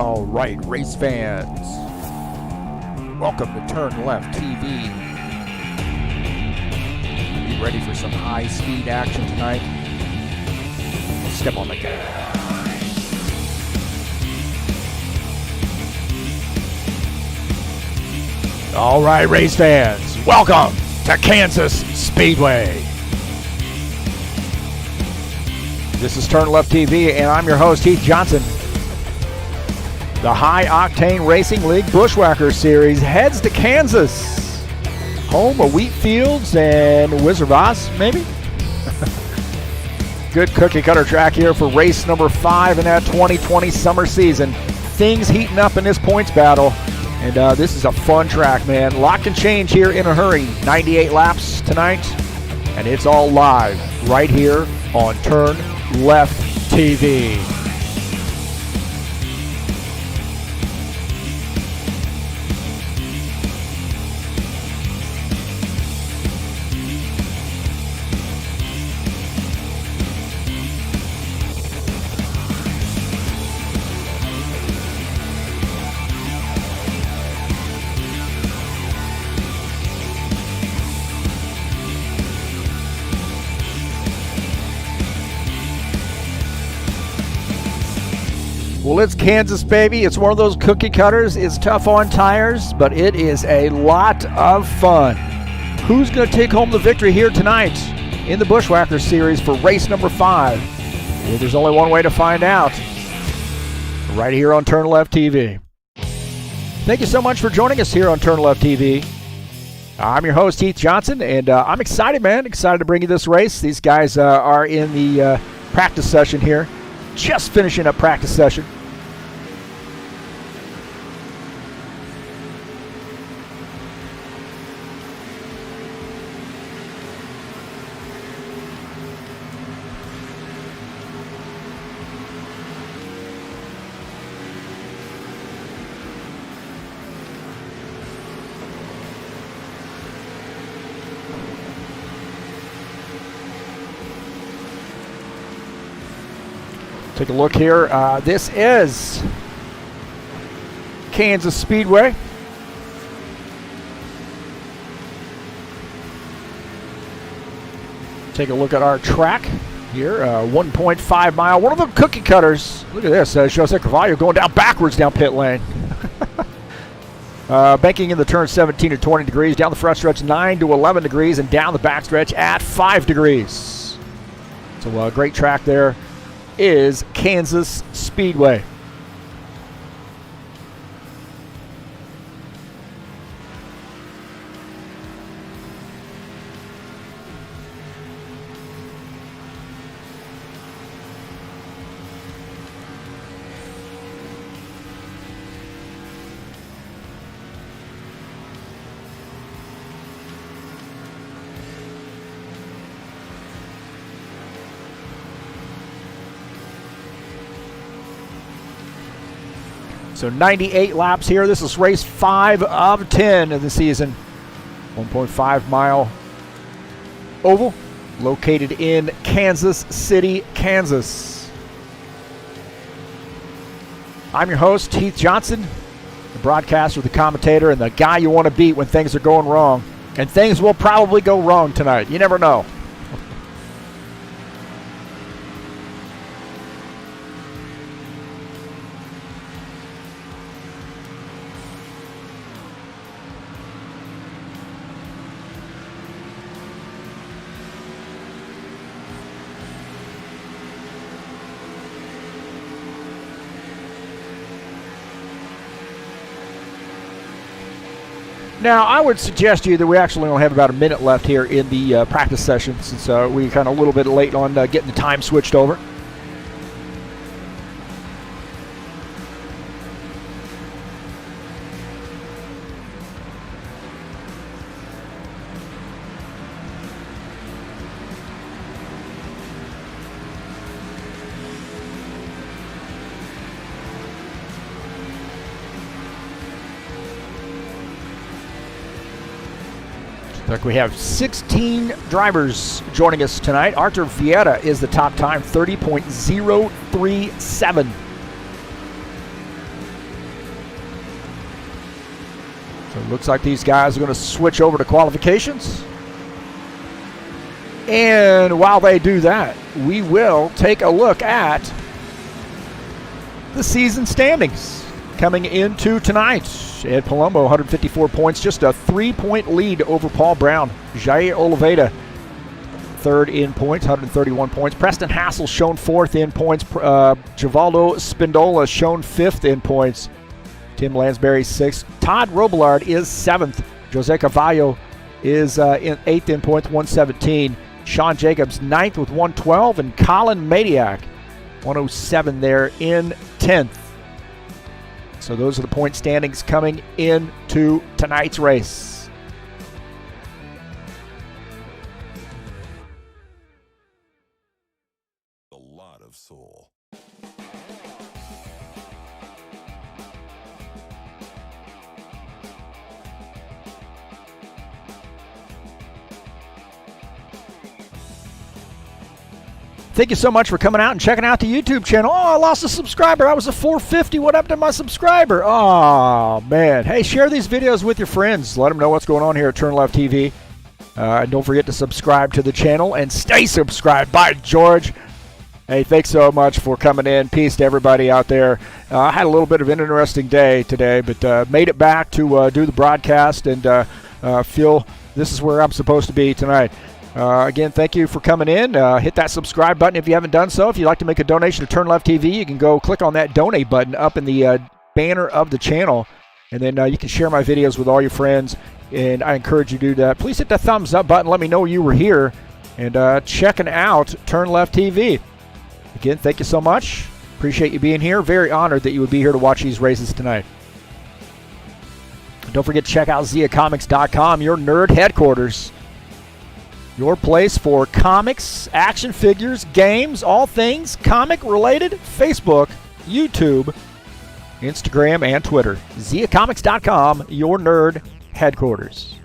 All right, race fans, welcome to TurnLeftTV. You ready for some high-speed action tonight? Step on the gas. All right, race fans, welcome to Kansas Speedway. This is TurnLeftTV, and I'm your host, Heath Johnson. The High Octane Racing League Buschwackers Series heads to Kansas, home of wheat fields and Wizard of Oz, maybe? Good cookie cutter track here for race number 5 in that 2020 summer season. Things heating up in this points battle, and this is a fun track, man. Locked and change here in a hurry. 98 laps tonight, and it's all live right here on TurnLeftTV. Well, it's Kansas, baby. It's one of those cookie cutters. It's tough on tires, but it is a lot of fun. Who's going to take home the victory here tonight in the Buschwackers Series for race number 5? Well, there's only one way to find out. Right here on TurnLeftTV. Thank you so much for joining us here on TurnLeftTV. I'm your host, Heath Johnson, and I'm excited, man. Excited to bring you this race. These guys are in the practice session here. Just finishing up practice session. Take a look here. This is Kansas Speedway. Take a look at our track here. 1.5 mile. One of the cookie cutters. Look at this. Jose Carvalho going down backwards down pit lane. Banking in the turn 17 to 20 degrees. Down the front stretch 9 to 11 degrees. And down the back stretch at 5 degrees. So a great track there is Kansas Speedway. So 98 laps here. This is race 5 of 10 of the season. 1.5 mile oval located in Kansas City, Kansas. I'm your host, Heath Johnson, the broadcaster, the commentator, and the guy you want to beat when things are going wrong. And things will probably go wrong tonight. You never know. Now, I would suggest to you that we actually only have about a minute left here in the practice session, since we kind of a little bit late on getting the time switched over. Look, we have 16 drivers joining us tonight. Arthur Vieira is the top time, 30.037. Looks like these guys are going to switch over to qualifications. And while they do that, we will take a look at the season standings coming into tonight. Ed Palumbo, 154 points, just a 3-point lead over Paul Brown. Jair Oliveira, third in points, 131 points. Preston Hassel shown fourth in points. Givaldo Spindola shown fifth in points. Tim Lansbury, sixth. Todd Robillard is seventh. Jose Carvalho is in eighth in points, 117. Sean Jacobs, ninth with 112. And Colin Madiak, 107 there in 10th. So those are the point standings coming into tonight's race. A lot of soul. Thank you so much for coming out and checking out the YouTube channel. Oh, I lost a subscriber. I was a 450. What happened to my subscriber? Oh, man. Hey, share these videos with your friends. Let them know what's going on here at TurnLeftTV. And don't forget to subscribe to the channel and stay subscribed. By George. Hey, thanks so much for coming in. Peace to everybody out there. I had a little bit of an interesting day today, but made it back to do the broadcast and feel this is where I'm supposed to be tonight. Again, thank you for coming in. Hit that subscribe button if you haven't done so. If you'd like to make a donation to TurnLeftTV, you can go click on that donate button up in the banner of the channel, and then you can share my videos with all your friends, and I encourage you to do that. Please hit the thumbs up button. Let me know you were here and checking out TurnLeftTV. Again, thank you so much. Appreciate you being here. Very honored that you would be here to watch these races tonight. Don't forget to check out ZiaComics.com, your nerd headquarters. Your place for comics, action figures, games, all things comic-related. Facebook, YouTube, Instagram, and Twitter. ZiaComics.com, your nerd headquarters.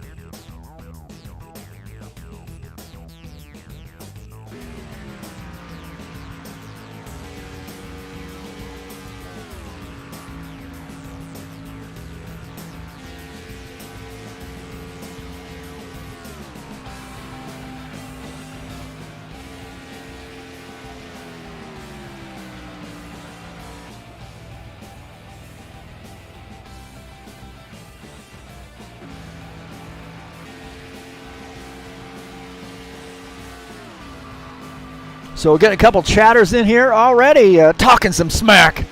So we're getting a couple chatters in here already, talking some smack.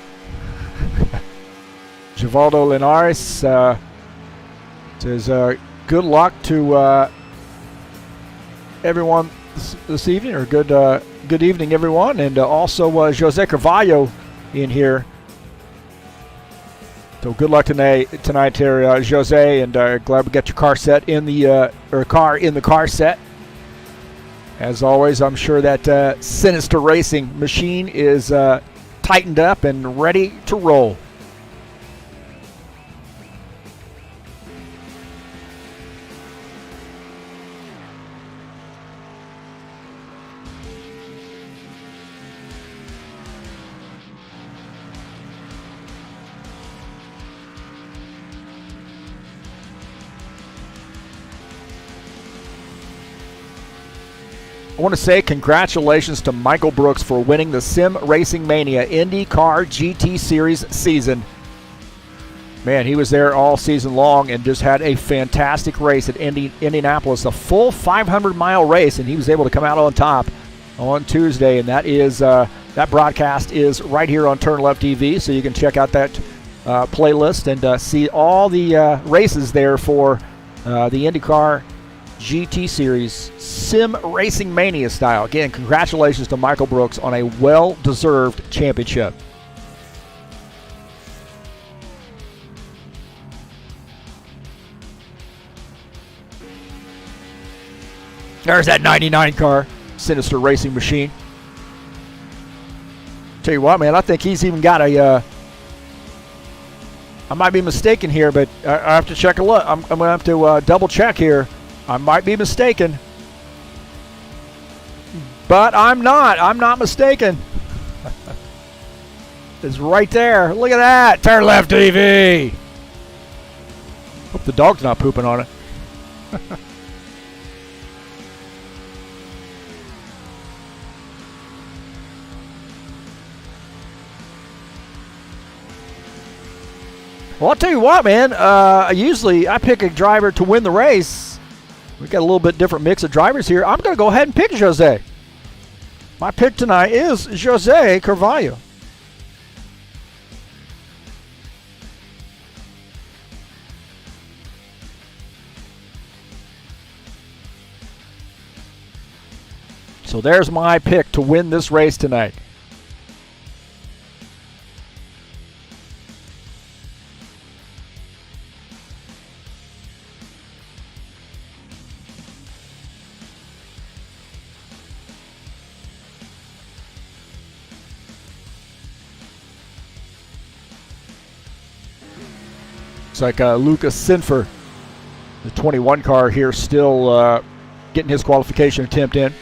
Givaldo Linares says good luck to everyone this evening, or good evening, everyone. And also Jose Carvalho in here. So good luck tonight here, Jose, and glad we got your car set in the car in the car set. As always, I'm sure that Sinister Racing machine is tightened up and ready to roll. I want to say congratulations to Michael Brooks for winning the Sim Racing Mania IndyCar GT Series season. Man, he was there all season long and just had a fantastic race at Indianapolis, a full 500-mile race, and he was able to come out on top on Tuesday. And that is that broadcast is right here on TurnLeftTV, so you can check out that playlist and see all the races there for the IndyCar GT Series Sim Racing Mania style. Again, congratulations to Michael Brooks on a well-deserved championship. There's that 99 car, Sinister Racing machine. Tell you what, man, I think he's even got a I might be mistaken here, but I have to check a look. I'm going to have to double check here. I might be mistaken, but I'm not. I'm not mistaken. It's right there. Look at that. TurnLeftTV. Hope the dog's not pooping on it. Well, I'll tell you what, man. Usually I pick a driver to win the race. We got a little bit different mix of drivers here. I'm going to go ahead and pick Jose. My pick tonight is Jose Carvalho. So there's my pick to win this race tonight. Looks like Lucas Sinfer, the 21 car here, still getting his qualification attempt in.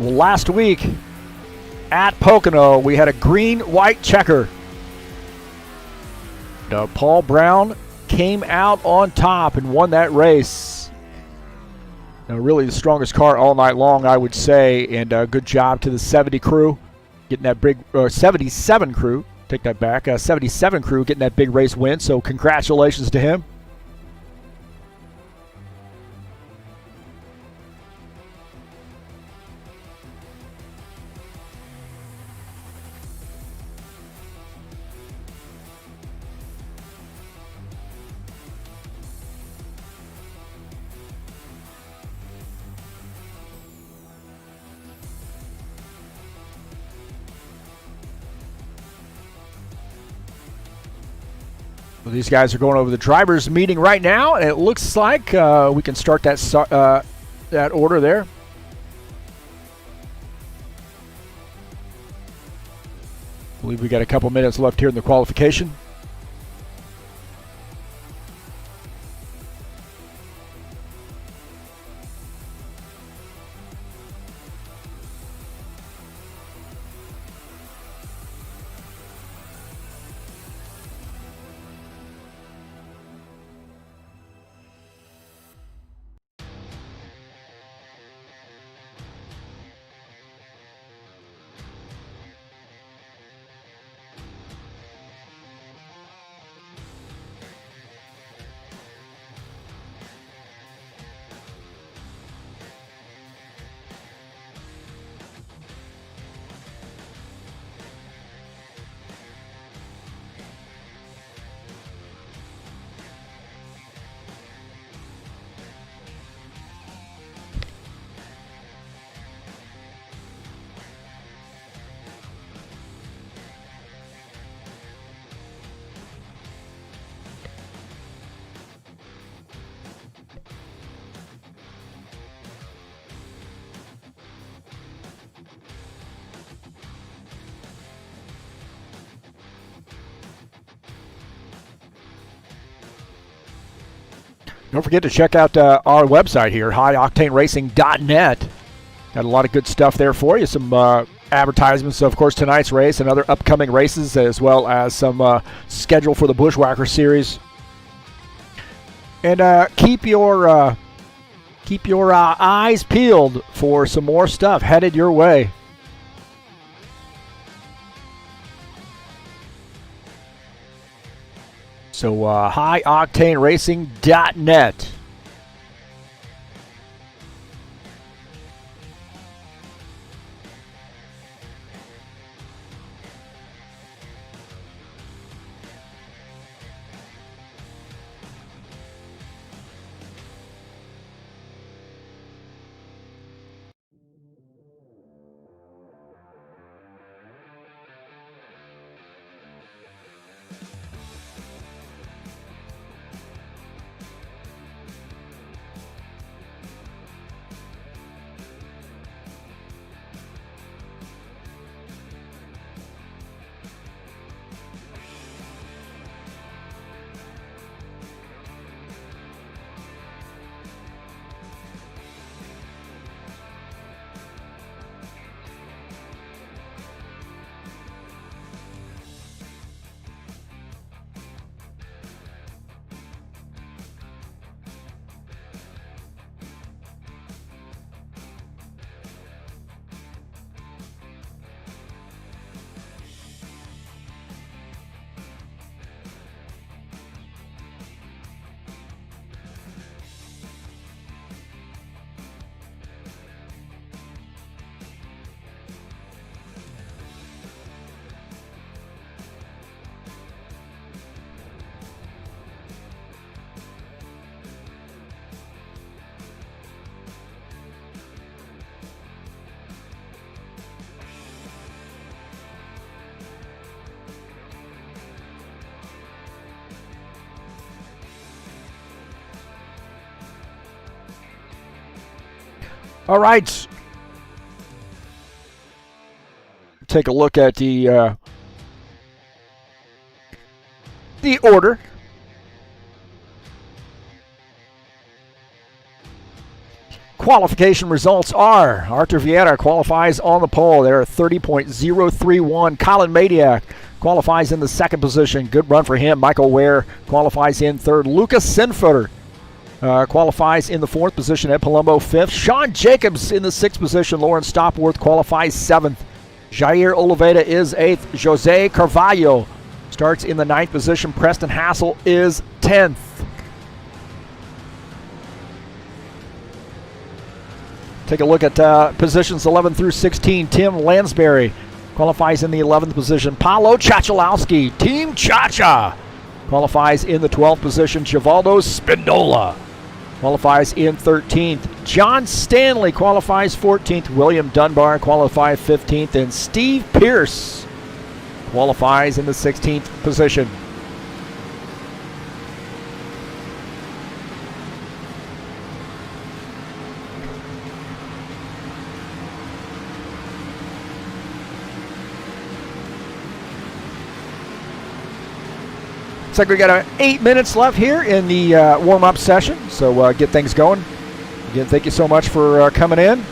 Well, last week at Pocono, we had a green-white checker. Paul Brown came out on top and won that race. Really the strongest car all night long, I would say, and good job to the 70 crew getting that big, 77 crew, take that back, 77 crew getting that big race win, so congratulations to him. Well, these guys are going over the drivers' meeting right now, and it looks like we can start that that order there. I believe we got a couple minutes left here in the qualification. Don't forget to check out our website here, highoctaneracing.net. Got a lot of good stuff there for you. Some advertisements, of course, tonight's race and other upcoming races, as well as some schedule for the Buschwacker series. And keep your eyes peeled for some more stuff headed your way. So highoctaneracing.net. All right. Take a look at the order. Qualification results are: Arthur Vieira qualifies on the pole. They're 30.031. Colin Madiak qualifies in the second position. Good run for him. Michael Ware qualifies in third. Lucas Sinfutter qualifies in the fourth position at Palumbo, fifth. Sean Jacobs in the sixth position. Lauren Stopworth qualifies seventh. Jair Oliveira is eighth. Jose Carvalho starts in the ninth position. Preston Hassel is 10th. Take a look at positions 11 through 16. Tim Lansbury qualifies in the 11th position. Paulo Chachalowski, Team Chacha, qualifies in the 12th position. Givaldo Spindola qualifies in 13th. John Stanley qualifies 14th. William Dunbar qualifies 15th. And Steve Pierce qualifies in the 16th position. Looks like we got 8 minutes left here in the warm-up session, so get things going. Again, thank you so much for coming in.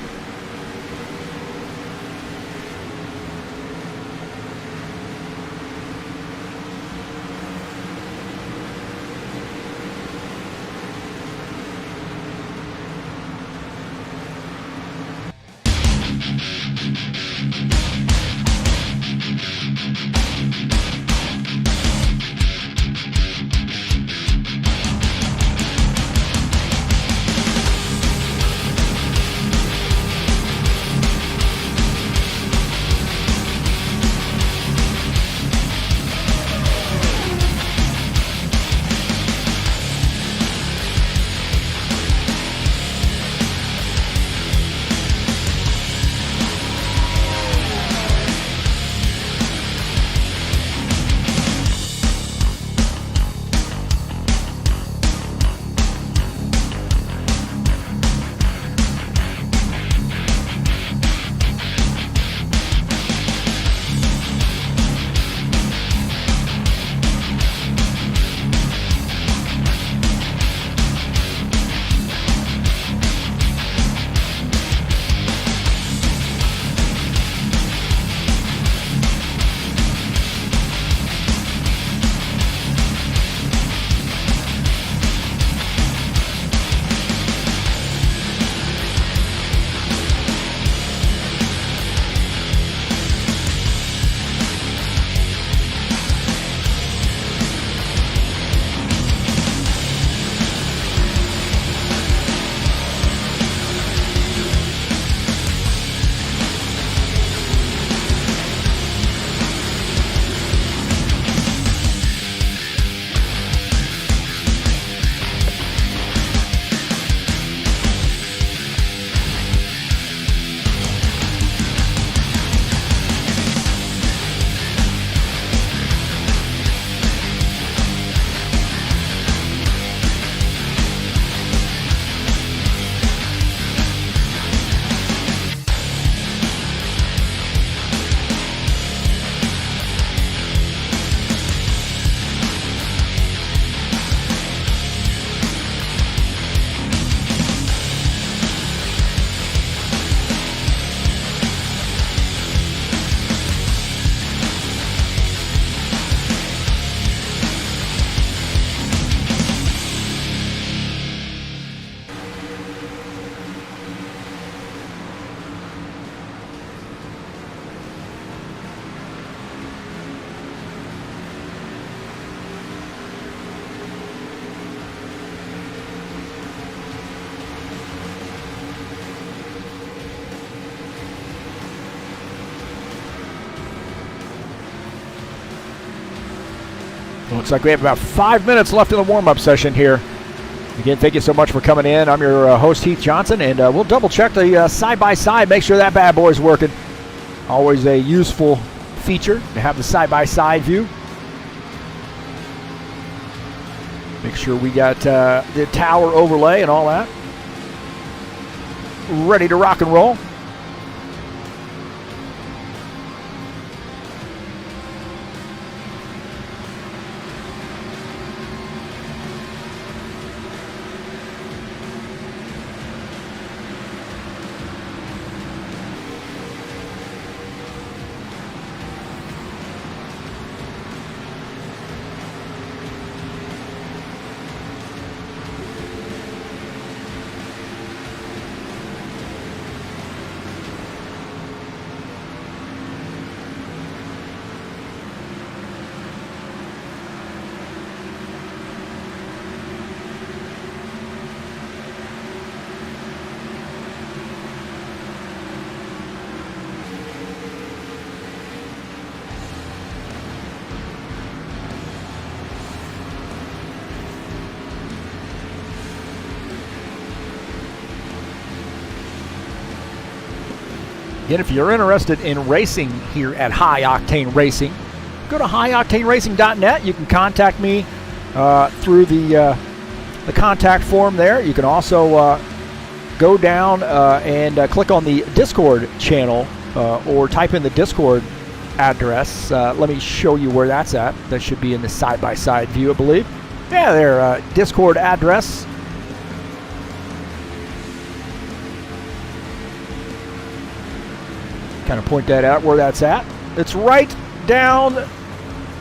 Looks like we have about 5 minutes left in the warm-up session here. Again, thank you so much for coming in. I'm your host, Heath Johnson, and we'll double-check the side-by-side, make sure that bad boy's working. Always a useful feature to have the side-by-side view. Make sure we got the tower overlay and all that. Ready to rock and roll. Again, if you're interested in racing here at High Octane Racing, go to highoctaneracing.net. You can contact me through the contact form there. You can also go down and click on the Discord channel or type in the Discord address. Let me show you where that's at. That should be in the side-by-side view, I believe. Yeah, there, Discord address. Kind of point that out where that's at. It's right down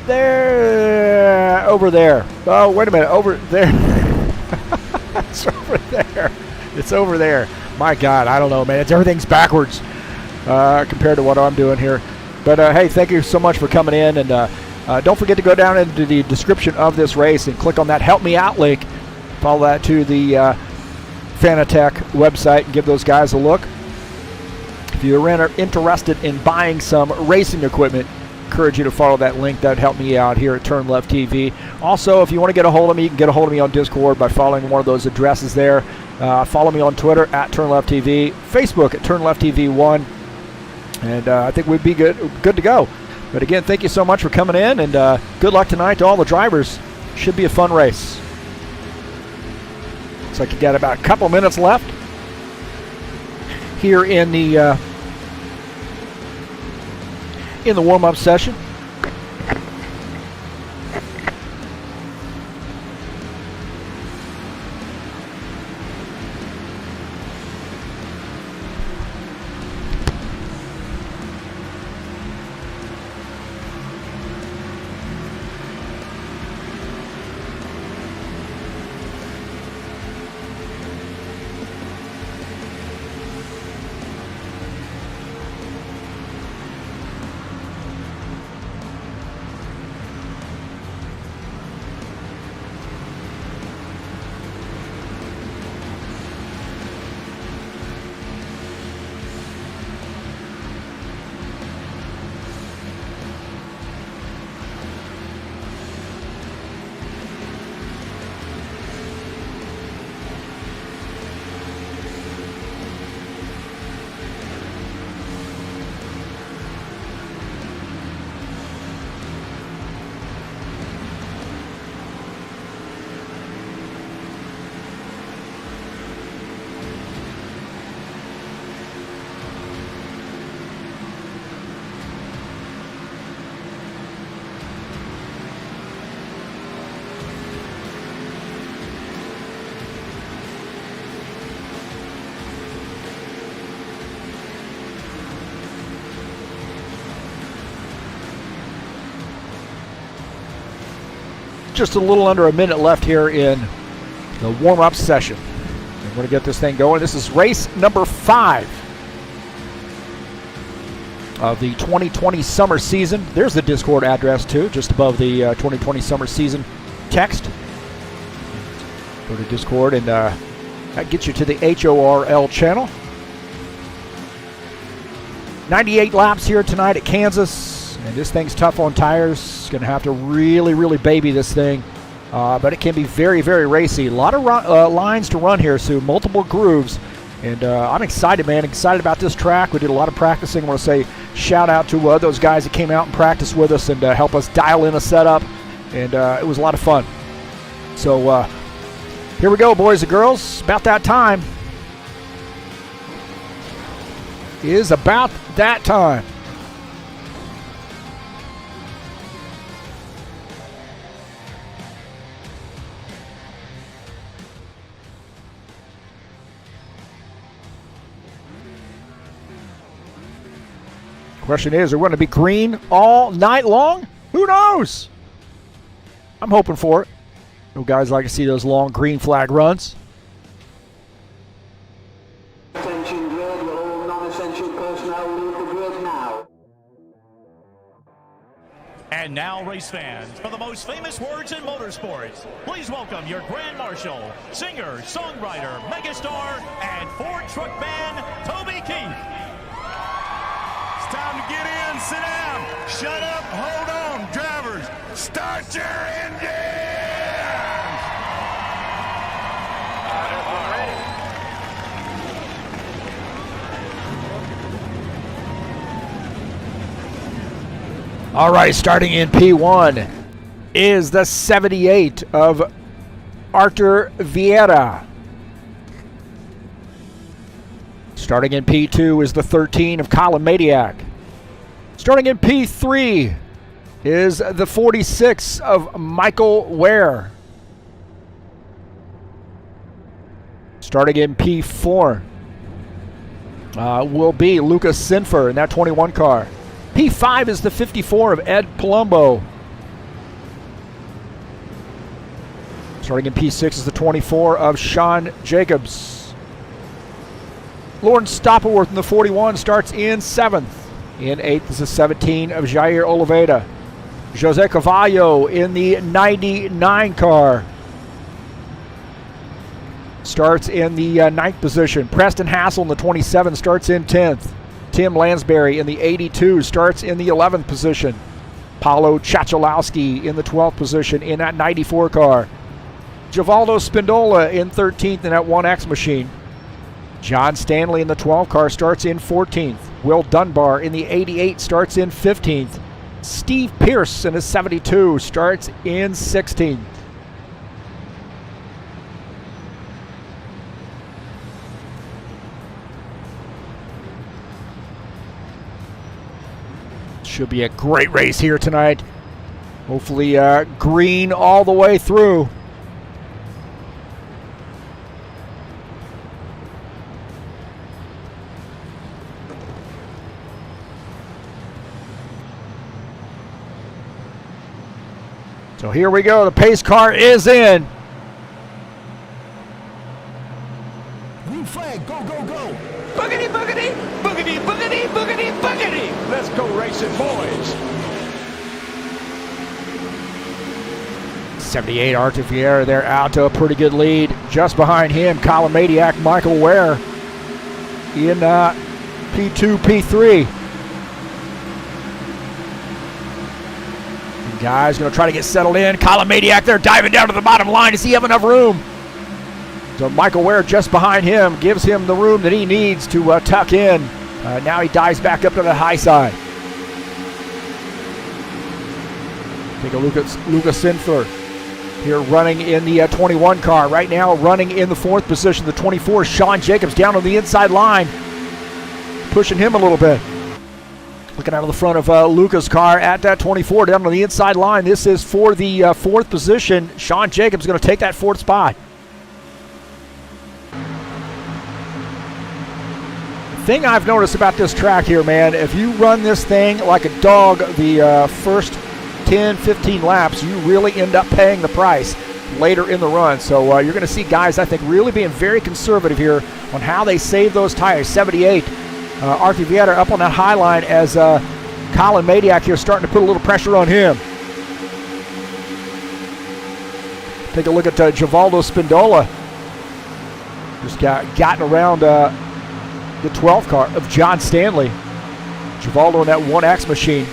there, over there. Oh, wait a minute, over there. It's over there. It's over there. My God, I don't know, man. Everything's backwards compared to what I'm doing here. But hey, thank you so much for coming in, and don't forget to go down into the description of this race and click on that Help Me Out link. Follow that to the Fanatec website and give those guys a look. If you're interested in buying some racing equipment, I encourage you to follow that link. That would help me out here at TurnLeftTV. Also, if you want to get a hold of me, you can get a hold of me on Discord by following one of those addresses there. Follow me on Twitter at TurnLeftTV, Facebook at TurnLeftTV1, and I think we'd be good to go. But again, thank you so much for coming in, and good luck tonight to all the drivers. Should be a fun race. Looks like you got about a couple minutes left here in the warm-up session. Just a little under a minute left here in the warm-up session. We're going to get this thing going. This is race number 5 of the 2020 summer season. There's the Discord address too, just above the 2020 summer season text. Go to Discord, and that gets you to the HORL channel. 98 laps here tonight at Kansas. And this thing's tough on tires. Going to have to really, really baby this thing. But it can be very, very racy. A lot of lines to run here, so multiple grooves. And I'm excited, man. Excited about this track. We did a lot of practicing. I want to say shout out to those guys that came out and practiced with us and help us dial in a setup. And it was a lot of fun. So here we go, boys and girls. About that time. Is about that time. Question is, are we going to be green all night long? Who knows? I'm hoping for it. You guys like to see those long green flag runs. Attention grid, all non-essential personnel leave the grid now. And now, race fans, for the most famous words in motorsports, please welcome your Grand Marshal, singer, songwriter, megastar, and Ford truck band, Toby Keith. It's time to get in, sit down, shut up, hold on, drivers, start your engines! All right, starting in P1 is the 78 of Artur Vieira. Starting in P2 is the 13 of Colin Madiak. Starting in P3 is the 46 of Michael Ware. Starting in P4 will be Lucas Sinfer in that 21 car. P5 is the 54 of Ed Palumbo. Starting in P6 is the 24 of Sean Jacobs. Lawrence Stopperworth in the 41 starts in 7th. In 8th is the 17 of Jair Oliveira. Jose Carvalho in the 99 car starts in the 9th position. Preston Hassel in the 27 starts in 10th. Tim Lansbury in the 82 starts in the 11th position. Paulo Chachalowski in the 12th position in that 94 car. Givaldo Spindola in 13th in that 1X machine. John Stanley in the 12 car starts in 14th. Will Dunbar in the 88 starts in 15th. Steve Pierce in the 72 starts in 16th. Should be a great race here tonight. Hopefully green all the way through. So here we go. The pace car is in. Green flag, go, go, go! Boogity, boogity, boogity, boogity, boogity, boogity. Let's go racing, boys. 78 Artur Vieira there out to a pretty good lead. Just behind him, Colin Madiak, Michael Ware in P2, P3. The guy's going to try to get settled in. Colin Madiak there diving down to the bottom line. Does he have enough room? So Michael Ware just behind him gives him the room that he needs to tuck in. Now he dives back up to the high side. Take a look at Lucas Sinfer here running in the 21 car. Right now running in the 4th position. The 24, Sean Jacobs down on the inside line. Pushing him a little bit. Looking out of the front of Lucas' car at that 24 down on the inside line. This is for the 4th position. Sean Jacobs going to take that 4th spot. Thing I've noticed about this track here, man, if you run this thing like a dog the first 10, 15 laps, you really end up paying the price later in the run. So you're going to see guys, I think, really being very conservative here on how they save those tires. 78, Artur Vieira up on that high line as Colin Madiak here starting to put a little pressure on him. Take a look at Givaldo Spindola. Just gotten around the 12th car of John Stanley. Givaldo in that 1X machine.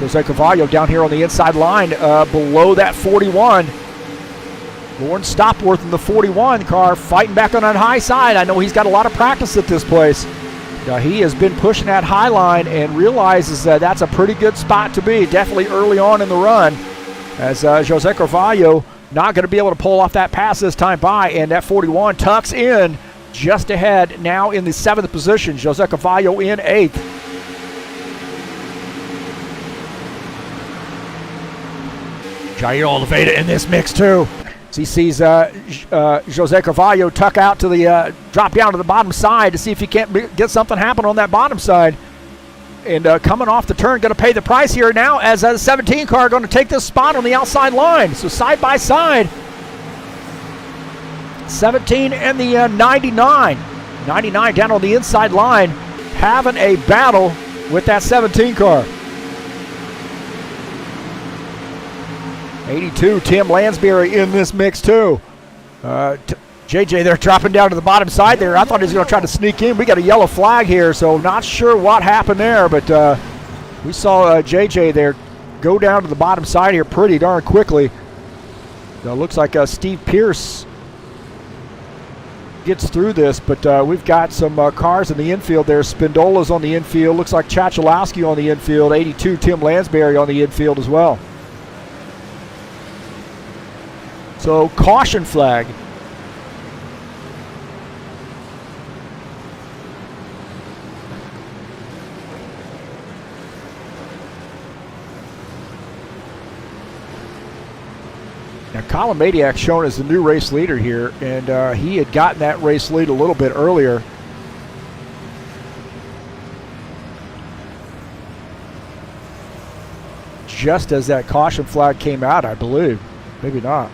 Jose Carvalho down here on the inside line below that 41. Lauren Stopworth in the 41 car fighting back on that high side. I know he's got a lot of practice at this place. He has been pushing that high line and realizes that's a pretty good spot to be, definitely early on in the run, as Jose Carvalho not going to be able to pull off that pass this time by, and that 41 tucks in just ahead now in the 7th position. Jose Carvalho in 8th. Jair Oliveira in this mix too. So he sees Jose Carvalho tuck out to the drop down to the bottom side to see if he can't get something happen on that bottom side. And coming off the turn, going to pay the price here now as a 17 car going to take this spot on the outside line. So side by side, 17 and the 99. 99 down on the inside line, having a battle with that 17 car. 82, Tim Lansbury in this mix too. JJ there dropping down to the bottom side there. I thought he was going to try to sneak in. We got a yellow flag here, so not sure what happened there, but we saw JJ there go down to the bottom side here pretty darn quickly. Looks like Steve Pierce gets through this, but we've got some cars in the infield there. Spindola's on the infield. Looks like Chachalowski on the infield. 82, Tim Lansbury on the infield as well. So caution flag. Now Colin Madiak shown as the new race leader here, and he had gotten that race lead a little bit earlier. Just as that caution flag came out, I believe. Maybe not.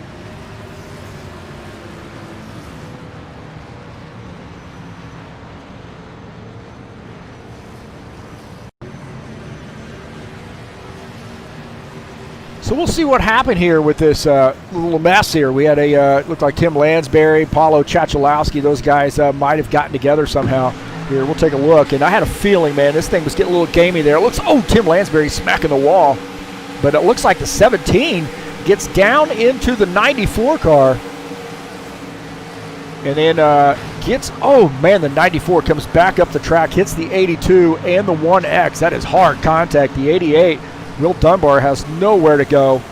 So we'll see what happened here with this little mess here. We had looked like Tim Lansbury, Paulo Chachalowski, those guys might have gotten together somehow here. We'll take a look. And I had a feeling, man, this thing was getting a little gamey there. It looks, Tim Lansbury smacking the wall. But it looks like the 17 gets down into the 94 car. And then gets, the 94 comes back up the track, hits the 82 and the 1X. That is hard contact. The 88. Will Dunbar has nowhere to go.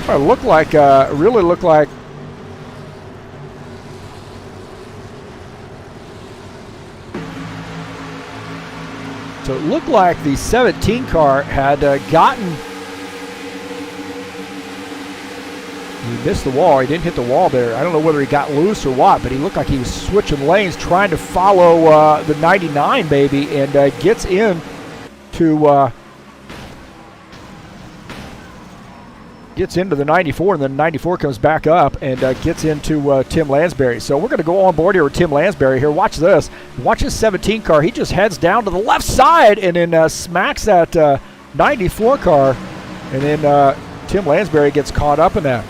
It really looked like so it looked like the 17 car had gotten, he missed the wall. He didn't hit the wall there. I don't know whether he got loose or what, but he looked like he was switching lanes trying to follow the 99 baby, and gets in to gets into the 94, and then 94 comes back up and gets into Tim Lansbury. So we're going to go on board here with Tim Lansbury here. Watch this. Watch his 17 car. He just heads down to the left side and then smacks that 94 car. And then Tim Lansbury gets caught up in that.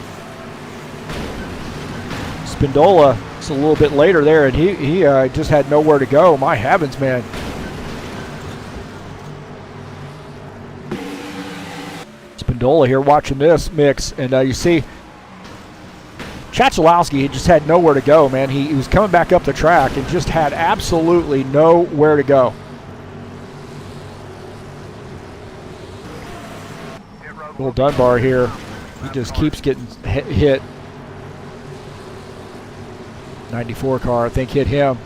Spindola, it's a little bit later there, and he just had nowhere to go. My heavens, man. Spindola here watching this mix, and you see Chachalowski, he just had nowhere to go, man. He was coming back up the track and just had absolutely nowhere to go. Will Dunbar here, he just keeps getting hit. 94 car, I think, hit him.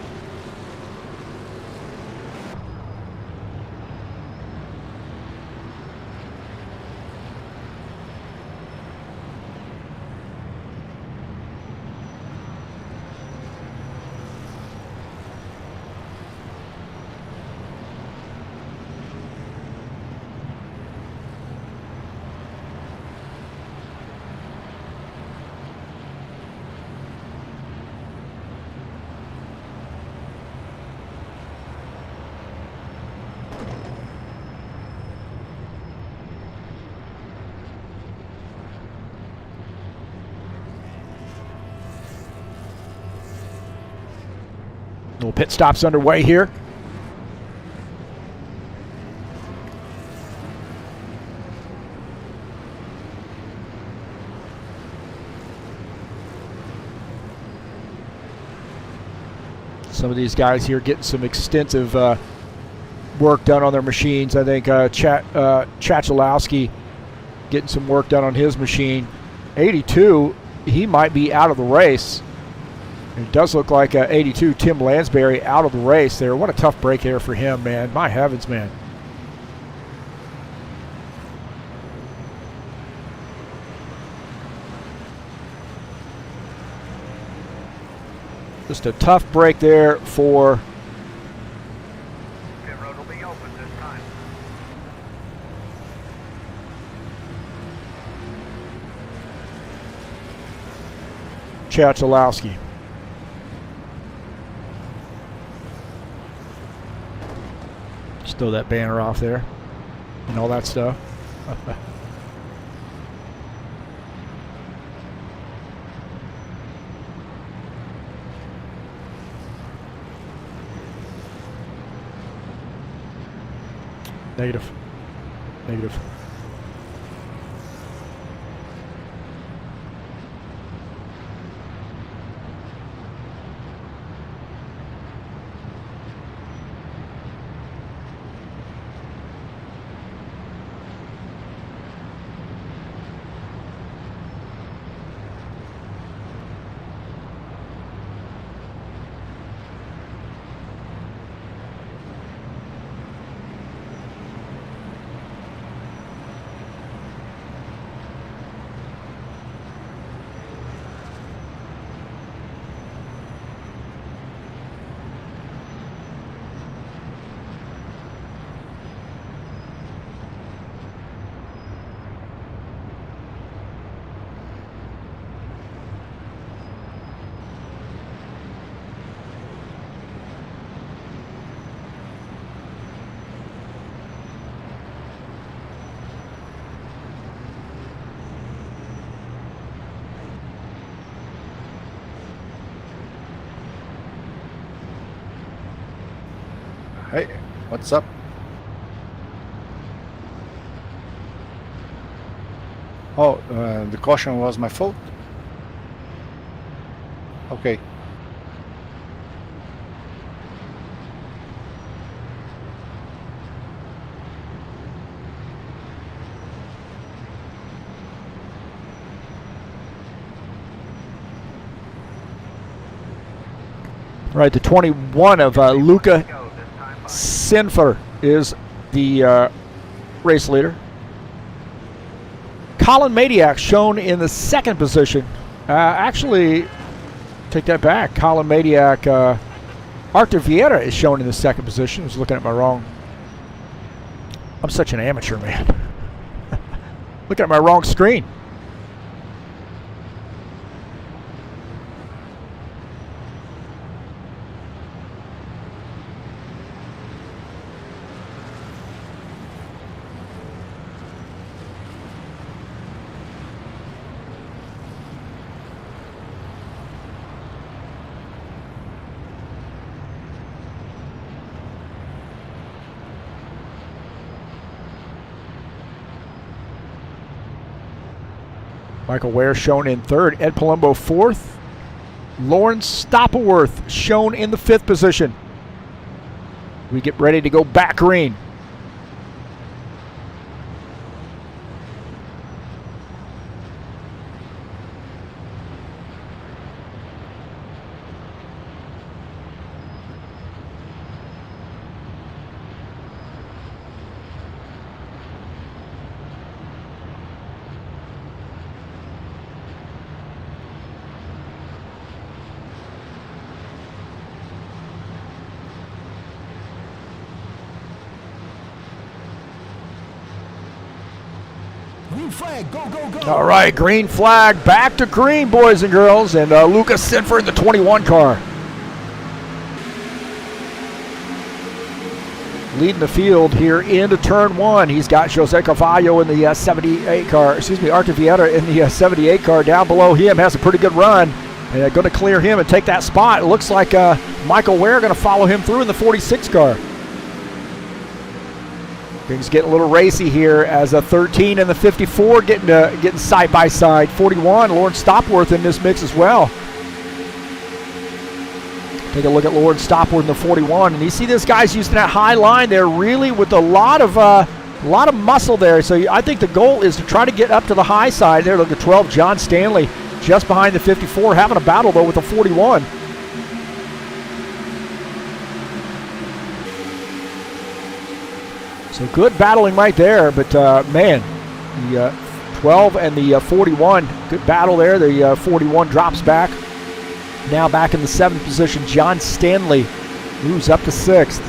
Little pit stops underway here. Some of these guys here getting some extensive work done on their machines. I think Chachalowski getting some work done on his machine. 82, he might be out of the race. It does look like 82, Tim Lansbury, out of the race there. What a tough break here for him, man. My heavens, man. Just a tough break there for Pit road will be open this time. Chachalowski. Just throw that banner off there and all that stuff. Negative. Negative. Hey, what's up? Oh, the caution was my fault? Okay. Right, the 21 of Luca Sinfer is the race leader. Colin Madiak shown in the second position. Actually, take that back. Colin Madiak, Arthur Vieira is shown in the second position. I was looking at my wrong. I'm such an amateur, man. Looking at my wrong screen. Michael Ware shown in third. Ed Palumbo fourth. Lawrence Stoppleworth shown in the fifth position. We get ready to go back green. Flag, go, go, go. All right, green flag, back to green, boys and girls, and Lucas Sinfer in the 21 car. Leading the field here into turn one. He's got Jose Carvalho in the 78 car, Arthur Vieira in the 78 car. Down below him, has a pretty good run. And going to clear him and take that spot. It looks like Michael Ware going to follow him through in the 46 car. Things getting a little racy here as a 13 and the 54 getting side by side. 41, Lawrence Stopworth in this mix as well. Take a look at Lord Stopwood in the 41, and you see this guy's using that high line there, really with a lot of muscle there. So I think the goal is to try to get up to the high side there. Look at 12, John Stanley, just behind the 54, having a battle though with the 41. So good battling right there, but man, the 12 and the 41, good battle there. The 41 drops back. Now back in the 7th position, John Stanley moves up to 6th.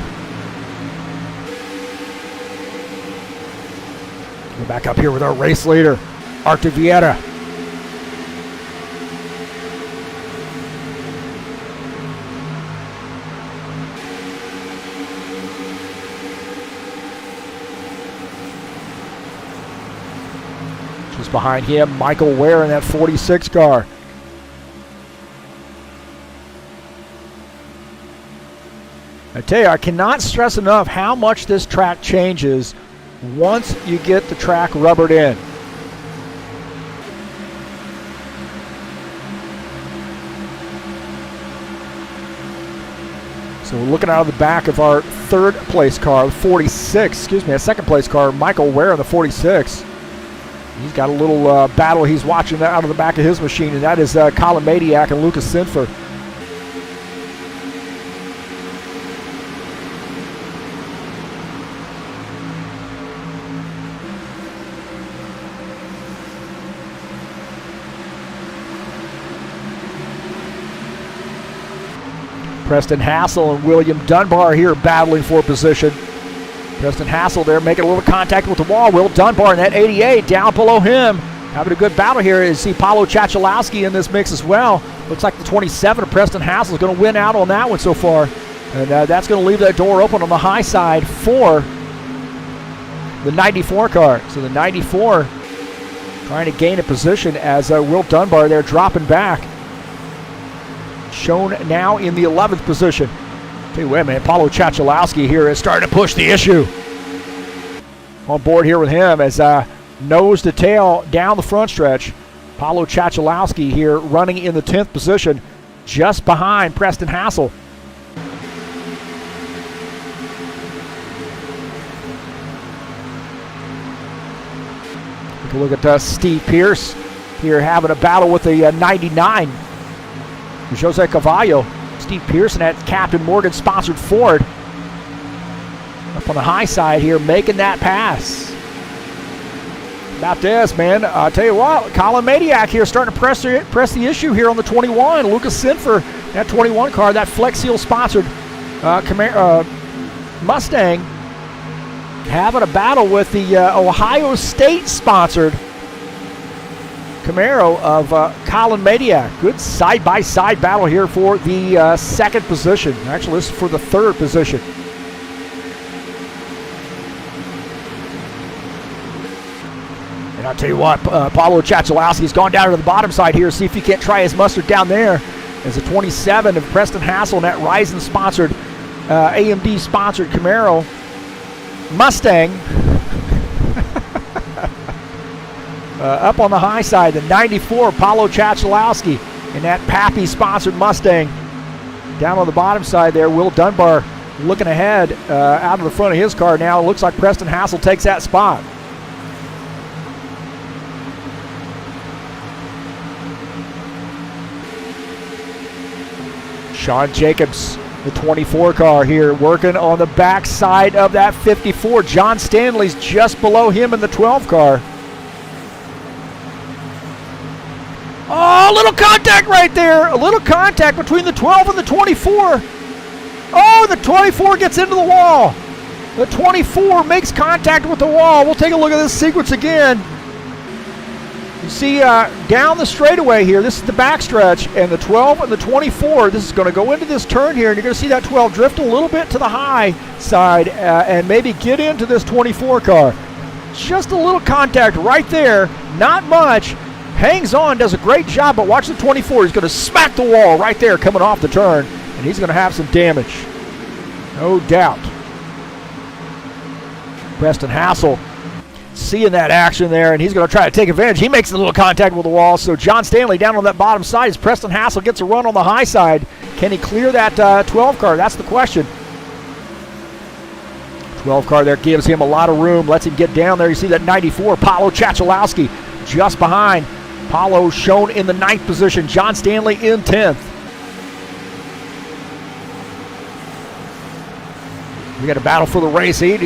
We're back up here with our race leader, Artur Vieira. Just behind him, Michael Ware in that 46 car. I tell you, I cannot stress enough how much this track changes once you get the track rubbered in. So we're looking out of the back of our 3rd place car, 46, excuse me, a 2nd place car, Michael Ware in the 46. He's got a little battle he's watching out of the back of his machine, and that is Colin Madiak and Lucas Sinfer. Preston Hassel and William Dunbar here battling for position. Preston Hassel there making a little contact with the wall. Will Dunbar in that 88 down below him. Having a good battle here. You see Paulo Chachalowski in this mix as well. Looks like the 27 of Preston Hassel is going to win out on that one so far. And that's going to leave that door open on the high side for the 94 car. So the 94 trying to gain a position as Will Dunbar there dropping back. Shown now in the 11th position. Tell you what, man, Paulo Chachalowski here is starting to push the issue. On board here with him as nose to tail down the front stretch. Paulo Chachalowski here running in the 10th position, just behind Preston Hassel. Take a look at Steve Pierce here having a battle with the 99. Jose Cavallo. Steve Pearson at Captain Morgan sponsored Ford. Up on the high side here, making that pass. About this, man. I'll tell you what, Colin Madiak here starting to press the issue here on the 21. Lucas Sinfer, that 21 car, that Flex Seal sponsored Mustang, having a battle with the Ohio State sponsored Camaro of Colin Madiak. Good side-by-side battle here for the 2nd position. Actually, this is for the 3rd position. And I'll tell you what, Paulo Chachalowski's gone down to the bottom side here. See if he can't try his mustard down there. As a 27 of Preston Hassel in that Ryzen-sponsored, AMD-sponsored Camaro Mustang. Up on the high side, the 94, Paulo Chachalowski in that Pappy-sponsored Mustang. Down on the bottom side there, Will Dunbar looking ahead out of the front of his car now. It looks like Preston Hassel takes that spot. Sean Jacobs, the 24 car here, working on the back side of that 54. John Stanley's just below him in the 12 car. Oh, a little contact right there. A little contact between the 12 and the 24. Oh, the 24 gets into the wall. The 24 makes contact with the wall. We'll take a look at this sequence again. You see down the straightaway here, this is the backstretch, and the 12 and the 24, this is going to go into this turn here, and you're going to see that 12 drift a little bit to the high side and maybe get into this 24 car. Just a little contact right there, not much. Hangs on, does a great job, but watch the 24. He's going to smack the wall right there coming off the turn, and he's going to have some damage. No doubt. Preston Hassel seeing that action there, and he's going to try to take advantage. He makes a little contact with the wall, so John Stanley down on that bottom side as Preston Hassel gets a run on the high side. Can he clear that 12 car? That's the question. 12 car there gives him a lot of room, lets him get down there. You see that 94, Paulo Chachalowski just behind. Paulo shown in the 9th position, John Stanley in 10th. We got a battle for the race lead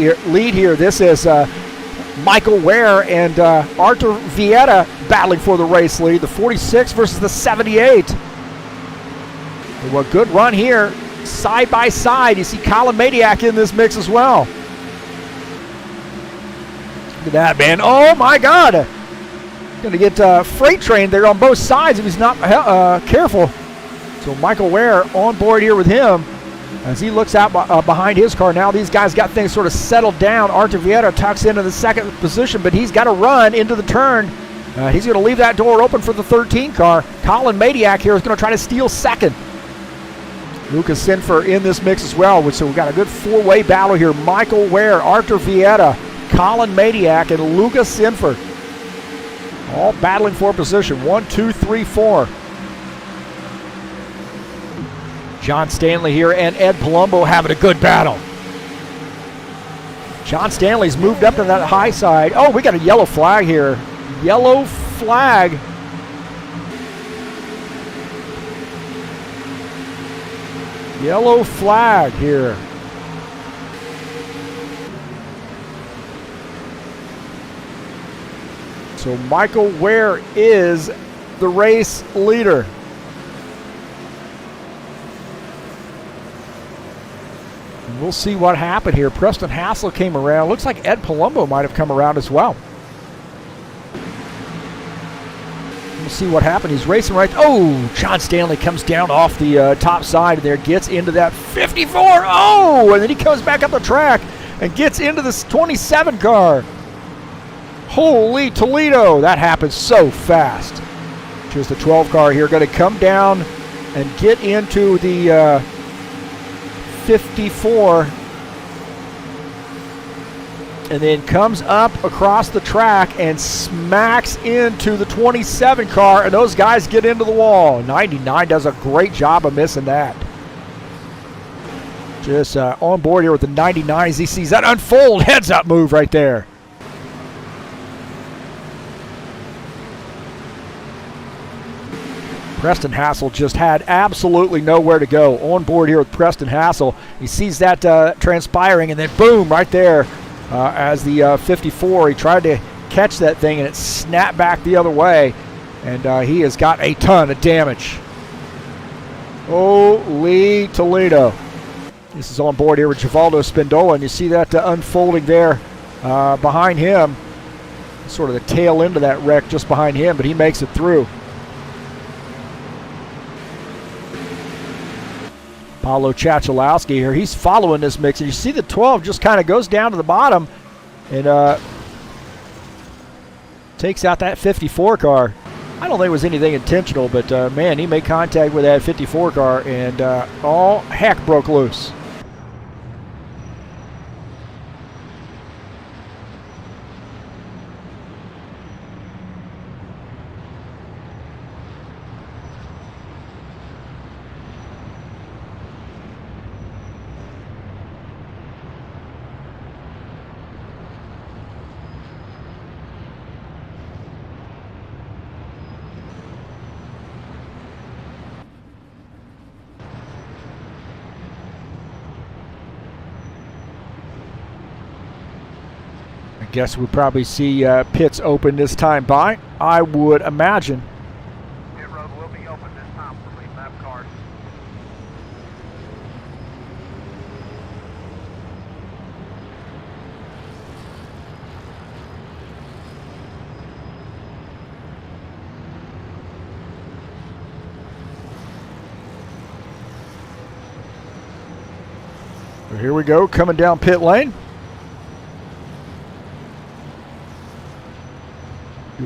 here. This is Michael Ware and Arthur Vieta battling for the race lead. The 46 versus the 78. Well, good run here, side by side. You see Colin Madiak in this mix as well. Look at that, man. Oh, my God. Going to get freight trained there on both sides if he's not careful. So Michael Ware on board here with him as he looks out behind his car. Now these guys got things sort of settled down. Arthur Vieta tucks into the 2nd position, but he's got to run into the turn. He's going to leave that door open for the 13 car. Colin Madiak here is going to try to steal 2nd. Lucas Sinfer in this mix as well. So we've got a good 4-way battle here. Michael Ware, Arthur Vieta, Colin Madiak, and Lucas Sinfer. All battling for position. 1, 2, 3, 4. John Stanley here and Ed Palumbo having a good battle. John Stanley's moved up to that high side. Oh, we got a yellow flag here. Yellow flag. Yellow flag here. So Michael Ware is the race leader. And we'll see what happened here. Preston Hassel came around. Looks like Ed Palumbo might have come around as well. We'll see what happened. He's racing right. Oh, John Stanley comes down off the top side there, gets into that 54. Oh, and then he comes back up the track and gets into this 27 car. Holy Toledo, that happens so fast. Just the 12 car here going to come down and get into the 54 and then comes up across the track and smacks into the 27 car, and those guys get into the wall. 99 does a great job of missing that. Just on board here with the 99 as he sees that unfold heads-up move right there. Preston Hassel just had absolutely nowhere to go. On board here with Preston Hassel. He sees that transpiring, and then boom, right there as the 54. He tried to catch that thing, and it snapped back the other way, and he has got a ton of damage. Holy Toledo. This is on board here with Givaldo Spindola, and you see that unfolding there behind him. Sort of the tail end of that wreck just behind him, but he makes it through. Paulo Chachalowski here, he's following this mix, and you see the 12 just kind of goes down to the bottom and takes out that 54 car. I don't think it was anything intentional, but man, he made contact with that 54 car, and all heck broke loose. Guess we'll probably see pits open this time by, I would imagine. Pit road will be open this time for lead lap cars. So here we go, coming down pit lane.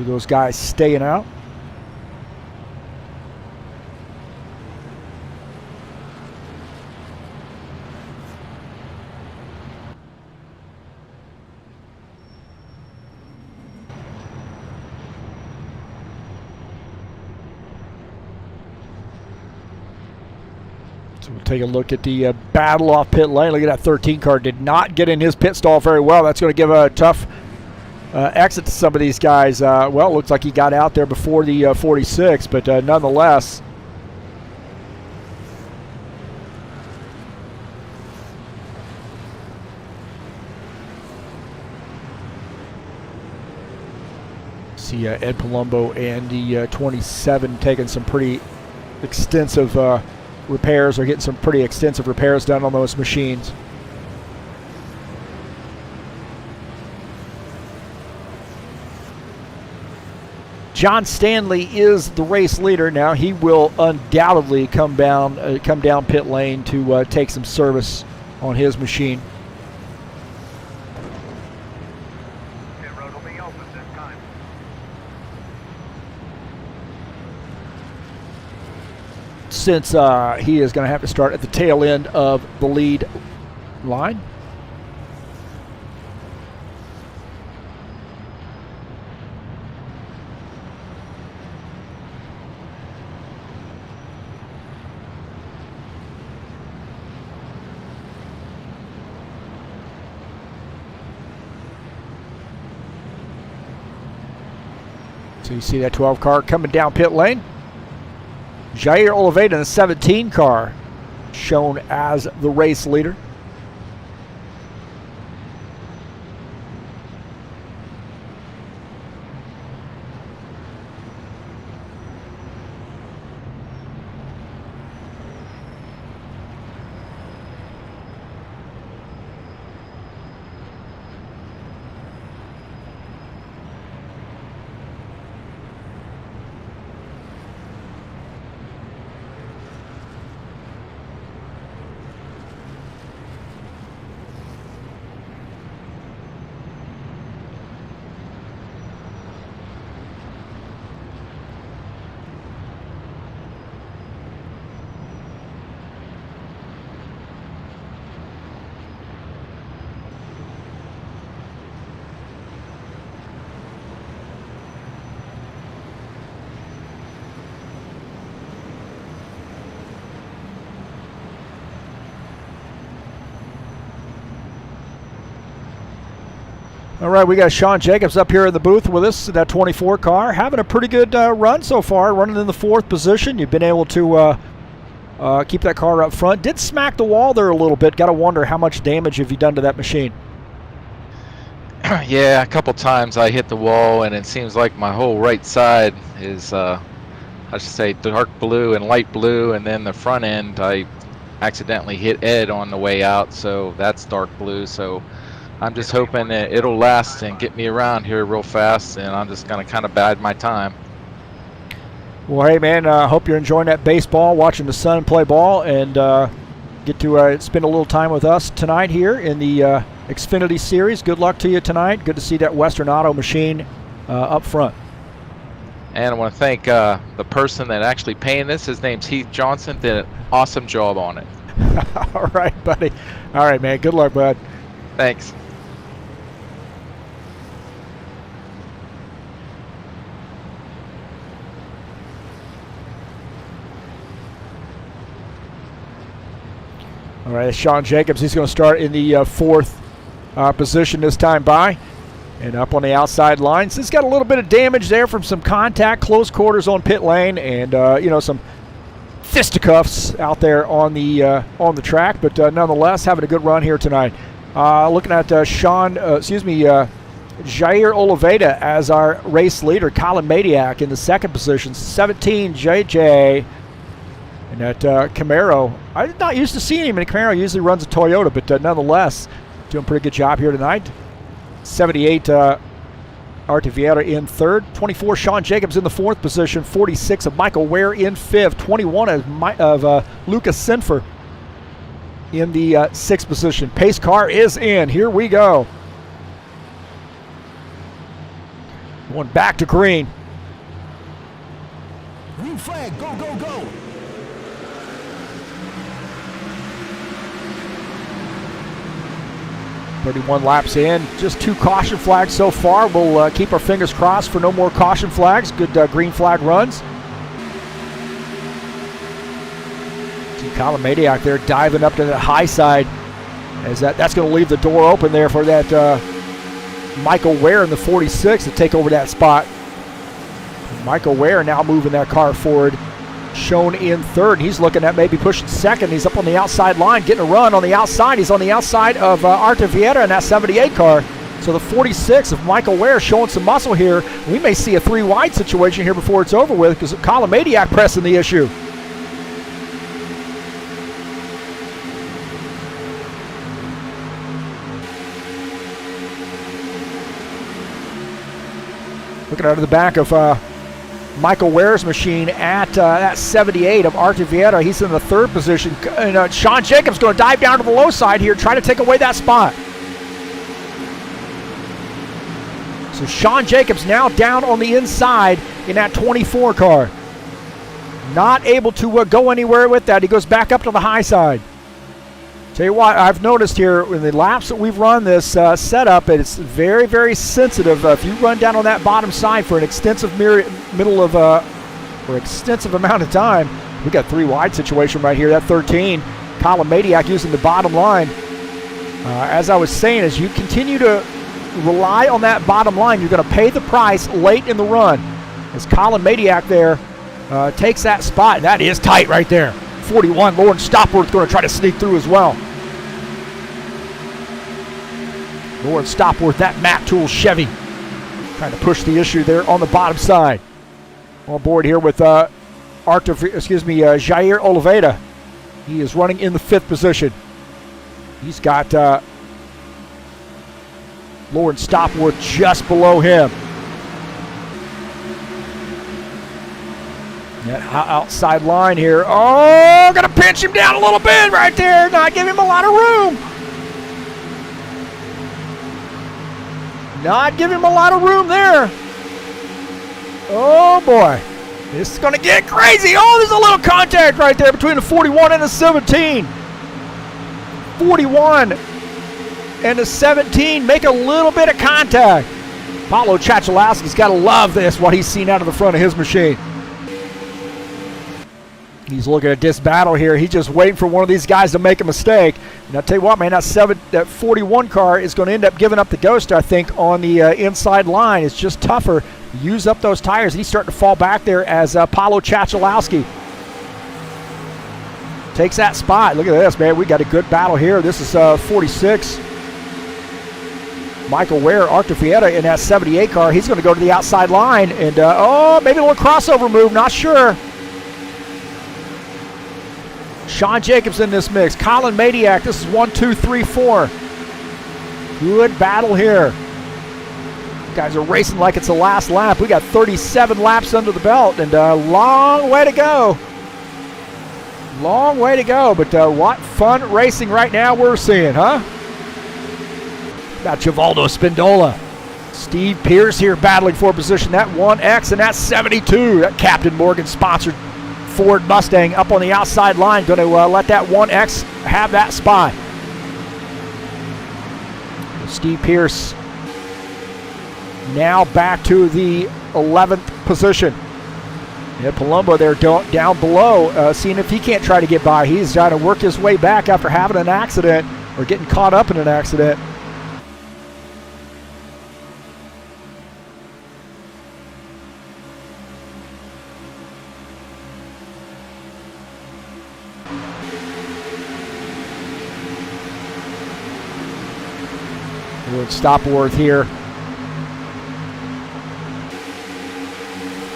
Those guys staying out. So we'll take a look at the battle off pit lane. Look at that 13 car. Did not get in his pit stall very well. That's going to give a tough exit to some of these guys. Well, it looks like he got out there before the 46, but nonetheless. See Ed Palumbo and the 27 taking some pretty extensive repairs, or getting some pretty extensive repairs done on those machines. John Stanley is the race leader now. He will undoubtedly come down pit lane to take some service on his machine. Pit road will be open this time. Since he is going to have to start at the tail end of the lead line. So you see that 12 car coming down pit lane. Jair Oliveira in the 17 car, shown as the race leader. All right, we got Sean Jacobs up here in the booth with us, that 24 car, having a pretty good run so far, running in the 4th position. You've been able to keep that car up front. Did smack the wall there a little bit. Got to wonder how much damage have you done to that machine? Yeah, a couple times I hit the wall, and it seems like my whole right side is, I should say, dark blue and light blue, and then the front end I accidentally hit Ed on the way out, so that's dark blue. So I'm just hoping that it'll last and get me around here real fast, and I'm just going to kind of bide my time. Well, hey, man, hope you're enjoying that baseball, watching the sun play ball, and get to spend a little time with us tonight here in the Xfinity Series. Good luck to you tonight. Good to see that Western Auto machine up front. And I want to thank the person that actually paying this. His name's Heath Johnson. Did an awesome job on it. All right, buddy. All right, man. Good luck, bud. Thanks. All right, Sean Jacobs, he's going to start in the 4th position this time by. And up on the outside lines. He's got a little bit of damage there from some contact, close quarters on pit lane, and some fisticuffs out there on the track. But nonetheless, having a good run here tonight. Looking at Jair Oliveira as our race leader. Colin Madiak in the 2nd position. 17, JJ. And that Camaro, I'm not used to seeing him in a Camaro. He usually runs a Toyota, but nonetheless, doing a pretty good job here tonight. 78, Arte Vieira in 3rd. 24, Sean Jacobs in the 4th position. 46 of Michael Ware in 5th. 21 of Lucas Sinfer in the 6th position. Pace car is in. Here we go. Going back to green. Green flag, go, go, go. 31 laps in, just 2 caution flags so far. We'll keep our fingers crossed for no more caution flags. Good green flag runs. Colin Madiak there diving up to the high side, as that's going to leave the door open there for that Michael Ware in the 46 to take over that spot. Michael Ware now moving that car forward, shown in third. He's looking at maybe pushing second. He's up on the outside line, getting a run on the outside. He's on the outside of Artur Vieira in that 78 car. So the 46 of Michael Ware showing some muscle here. We may see a 3 wide situation here before it's over with, because Colin Madiak pressing the issue. Looking out of the back of Michael Ware's machine at that 78 of Artur Vieira. He's in the third position. And Sean Jacobs going to dive down to the low side here, try to take away that spot. So Sean Jacobs now down on the inside in that 24 car. Not able to go anywhere with that. He goes back up to the high side. Tell you what, I've noticed here in the laps that we've run this setup, it's very, very sensitive. If you run down on that bottom side for an extensive extensive amount of time, we got 3 wide situation right here. That 13, Colin Madiak using the bottom line. As I was saying, as you continue to rely on that bottom line, you're going to pay the price late in the run. As Colin Madiak there takes that spot, that is tight right there. 41, Lauren Stopworth going to try to sneak through as well. Lauren Stopworth, that Mac Tool Chevy, trying to push the issue there on the bottom side. On board here with Jair Oliveira. He is running in the 5th position. He's got Lauren Stopworth just below him. That outside line here. Oh, gonna pinch him down a little bit right there. Not give him a lot of room. Not give him a lot of room there. Oh boy. This is gonna get crazy. Oh, there's a little contact right there between the 41 and the 17. 41 and the 17 make a little bit of contact. Paulo Chachalowski's got to love this, what he's seen out of the front of his machine. He's looking at this battle here. He's just waiting for one of these guys to make a mistake. And I'll tell you what, man, that 41 car is going to end up giving up the ghost, I think, on the inside line. It's just tougher. Use up those tires. He's starting to fall back there as Paulo Chachalowski takes that spot. Look at this, man. We got a good battle here. This is 46. Michael Ware, Artur Vieira in that 78 car. He's going to go to the outside line. And, maybe a little crossover move. Not sure. Sean Jacobs in this mix. Colin Madiak. This is 1, 2, 3, 4. Good battle here. Guys are racing like it's the last lap. We got 37 laps under the belt and a long way to go. Long way to go, but what fun racing right now we're seeing, huh? Got Givaldo Spindola. Steve Pierce here battling for position. That 1X and that 72. That Captain Morgan sponsored Ford Mustang up on the outside line. Going to let that 1X have that spot. Steve Pierce now back to the 11th position. Yeah, Palumbo there down below, seeing if he can't try to get by. He's trying to work his way back after having an accident or getting caught up in an accident. Lord Stopworth here.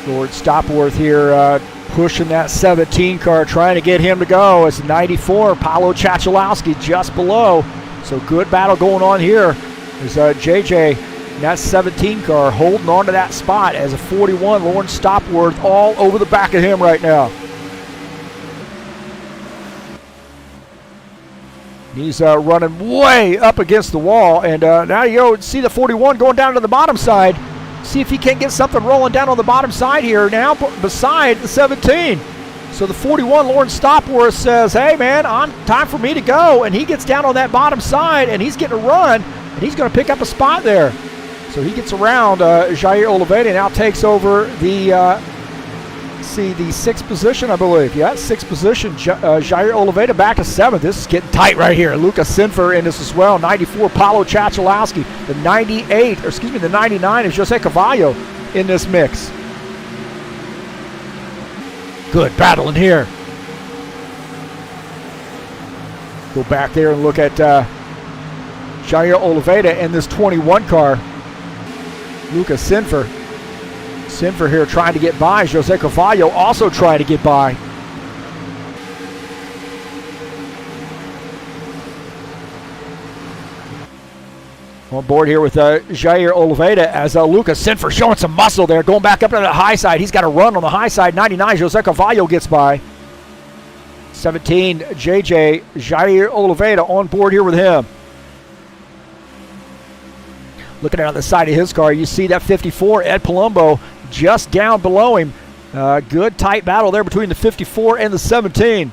Lord Stopworth here pushing that 17 car, trying to get him to go. It's 94, Paulo Chachalowski just below. So good battle going on here. There's JJ in that 17 car holding on to that spot as a 41, Lawrence Stopworth all over the back of him right now. He's running way up against the wall, and now you see the 41 going down to the bottom side. See if he can't get something rolling down on the bottom side here now beside the 17. So the 41, Lawrence Stopworth, says, hey, man, time for me to go. And he gets down on that bottom side, and he's getting a run, and he's going to pick up a spot there. So he gets around Jair Oliveira and now takes over the see the 6th position, I believe. Yeah, 6th position. Jair Oliveira back to 7th. This is getting tight right here. Luca Sinfer in this as well. 94, Paulo Chachalowski. The 98, or excuse me, the 99 is Jose Cavallo in this mix. Good battling here. Go back there and look at Jair Oliveira in this 21 car. Luca Sinfer. Sinfer here trying to get by. Jose Cavallo also trying to get by. On board here with Jair Oliveira as Luca Sinfer showing some muscle there. Going back up to the high side. He's got a run on the high side. 99, Jose Cavallo gets by. 17, JJ Jair Oliveira on board here with him. Looking at the side of his car, you see that 54, Ed Palumbo, just down below him. Good tight battle there between the 54 and the 17.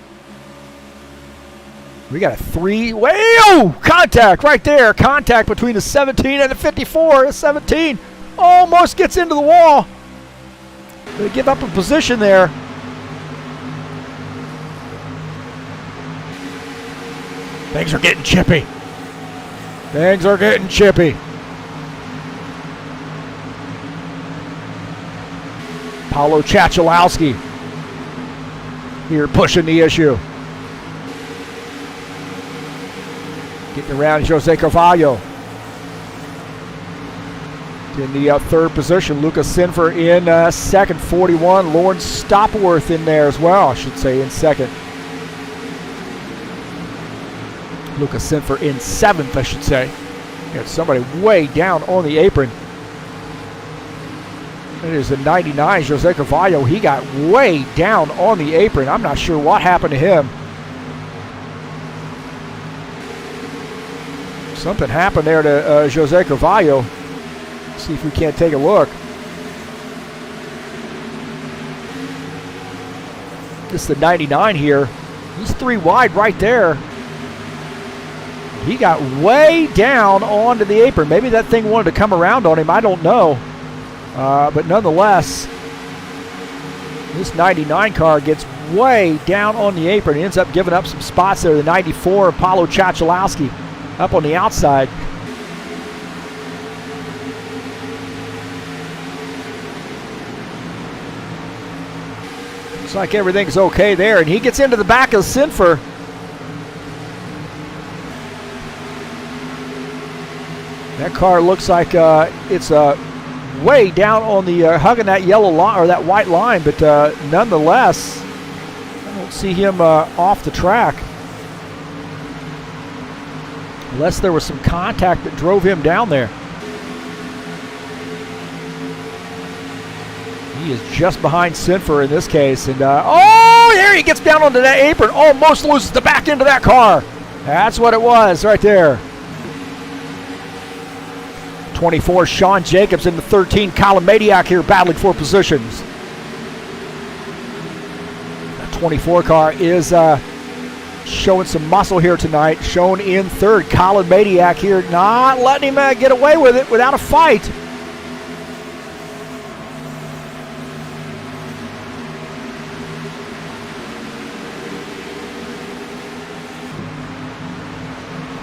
We got a three-way, oh, contact right there. Contact between the 17 and the 54. The 17 almost gets into the wall. They give up a position there. Things are getting chippy. Things are getting chippy. Paulo Chachalowski here pushing the issue. Getting around Jose Cavallo. In the 3rd position, Lucas Sinfer in 2nd, 41. Lawrence Stopworth in there as well, I should say, in 2nd. Lucas Sinfer in 7th, I should say. Got somebody way down on the apron. It is the 99, Jose Cavallo. He got way down on the apron. I'm not sure what happened to him. Something happened there to Jose Cavallo. See if we can't take a look. This is the 99 here. He's 3 wide right there. He got way down onto the apron. Maybe that thing wanted to come around on him. I don't know. But nonetheless, this 99 car gets way down on the apron. He ends up giving up some spots there. The 94, Paulo Chachalowski, up on the outside. Looks like everything's okay there. And he gets into the back of Sinfer. That car looks like it's way down on the hugging that yellow line or that white line, but nonetheless, I don't see him off the track unless there was some contact that drove him down there. He is just behind Sinfer in this case, and oh, there he gets down onto that apron, almost loses the back end of that car. That's what it was right there. 24, Sean Jacobs in the 13, Colin Madiak here battling for positions. The 24 car is showing some muscle here tonight, shown in 3rd. Colin Madiak here not letting him get away with it without a fight.